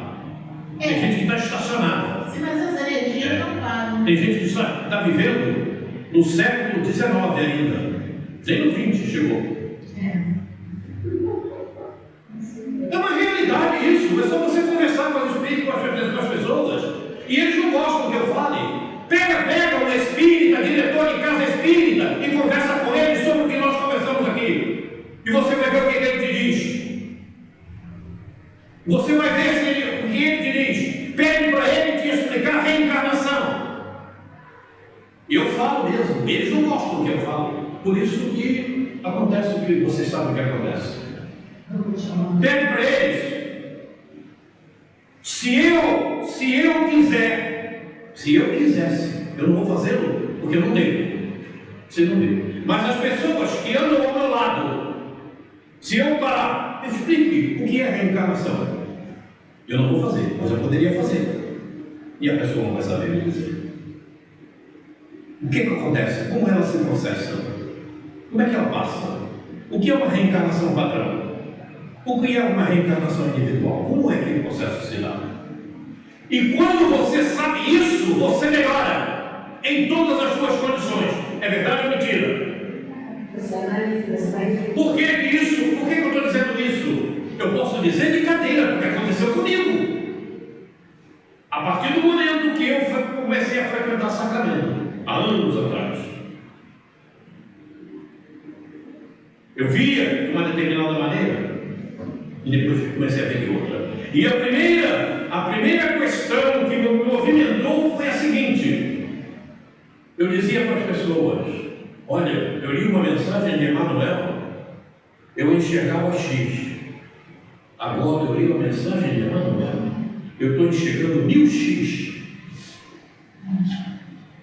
Tem gente que está estacionada. Sim, mas as energias não param. Tem gente que está vivendo no século XIX ainda. Nem no 20 chegou. É uma realidade isso. É só você conversar com os espíritos, com as pessoas, e eles não gostam que eu fale. Pega um espírita, diretor de casa espírita, e conversa com ele sobre o que nós conversamos aqui. E você vai ver o que ele te diz. Você vai ver o que ele te diz. Pede para ele te explicar a reencarnação. E eu falo mesmo, eles não gostam do que eu falo. Por isso que acontece o que vocês sabem que acontece. Pede para eles. Se eu quisesse, eu não vou fazê-lo, porque eu não devo. Você não deve. Mas as pessoas que andam ao meu lado, se eu parar, explique o que é reencarnação. Eu não vou fazer, mas eu poderia fazer. E a pessoa não vai saber me dizer. O que acontece? Como ela se processa? Como é que ela passa? O que é uma reencarnação padrão? O que é uma reencarnação individual? Como é que o processo se dá? E quando você sabe isso, você melhora em todas as suas condições. É verdade ou mentira? Você analisa, você vai. Por que isso? Por que eu estou dizendo isso? Eu posso dizer de cadeira, porque aconteceu comigo. A partir do momento que eu comecei a frequentar Sacramento, há anos atrás, eu via de uma determinada maneira, e depois comecei a ver de outra. E a primeira questão que me movimentou foi a seguinte: eu dizia para as pessoas, olha, eu li uma mensagem de Emmanuel, eu enxergava X. Agora eu li uma mensagem de Emmanuel, eu estou enxergando 1000x.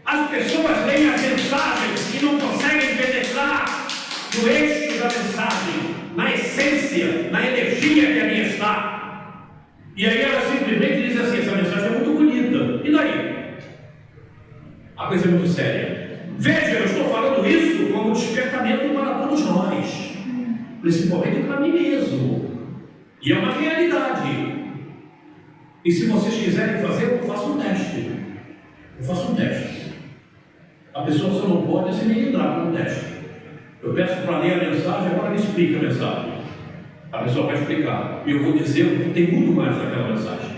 As pessoas leem as mensagens e não conseguem penetrar no eixo da mensagem, na essência, na energia que ali está. E aí ela simplesmente diz assim: essa mensagem é muito bonita. E daí? A coisa é muito séria. Veja, eu estou falando isso como despertamento para todos nós, principalmente para mim mesmo. E é uma realidade. E se vocês quiserem fazer, eu faço um teste. Eu faço um teste. A pessoa só não pode se melindrar com o teste. Eu peço para ler a mensagem, agora me explica a mensagem. A pessoa vai explicar. E eu vou dizer o que tem muito mais naquela mensagem.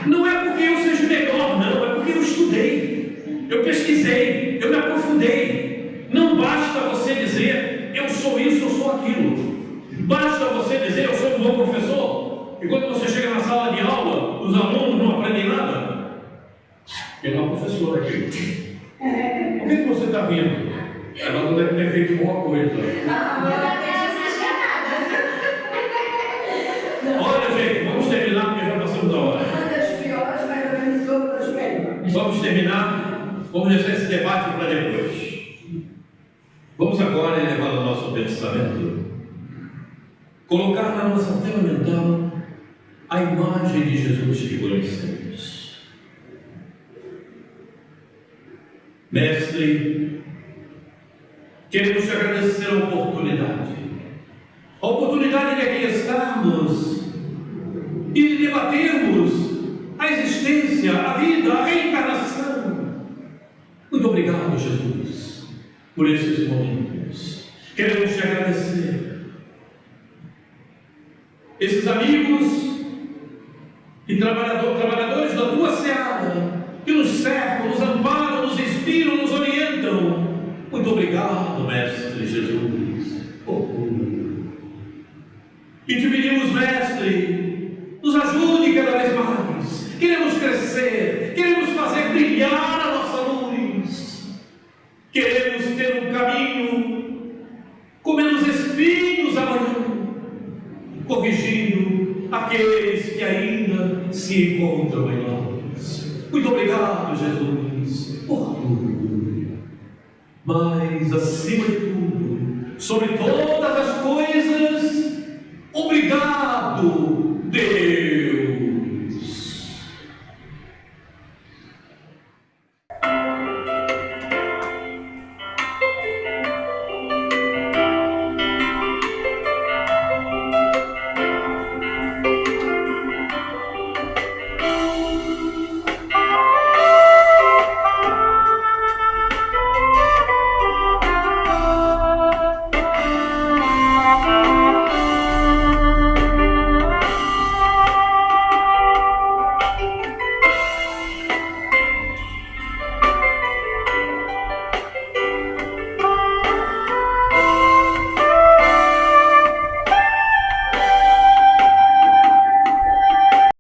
Não é porque eu seja melhor, não. É porque eu estudei. Eu pesquisei. Eu me aprofundei. Não basta você dizer, eu sou isso, eu sou aquilo. Basta você dizer, eu sou um bom professor. E quando você chega na sala de aula, os alunos não aprendem nada. Tem uma professora aqui. Por que você está vindo? Ela não deve ter feito boa coisa. Olha, gente, vamos terminar porque já passamos da hora. Uma das piores, mas ao menos outras melhores. Vamos terminar. Vamos deixar esse debate para depois. Vamos agora elevar o nosso pensamento. Colocar na nossa tela mental a imagem de Jesus que conhecemos. Mestre, queremos te agradecer a oportunidade de aqui estarmos e de debatermos a existência, a vida, a reencarnação. Muito obrigado, Jesus, por esses momentos. Queremos te agradecer. Esses amigos e trabalhadores da tua seara, que nos cercam, nos amparam, nos inspiram, nos orientam. Muito obrigado, Mestre Jesus, por tudo. E te pedimos, Mestre, nos ajude cada vez mais. Queremos crescer, queremos fazer brilhar a nossa luz. Queremos ter um caminho com menos espinhos amanhã, corrigindo aqueles que ainda se encontram em nós. Muito obrigado, Jesus, por tudo. Mas, acima de tudo, sobre todas as coisas, obrigado, Deus.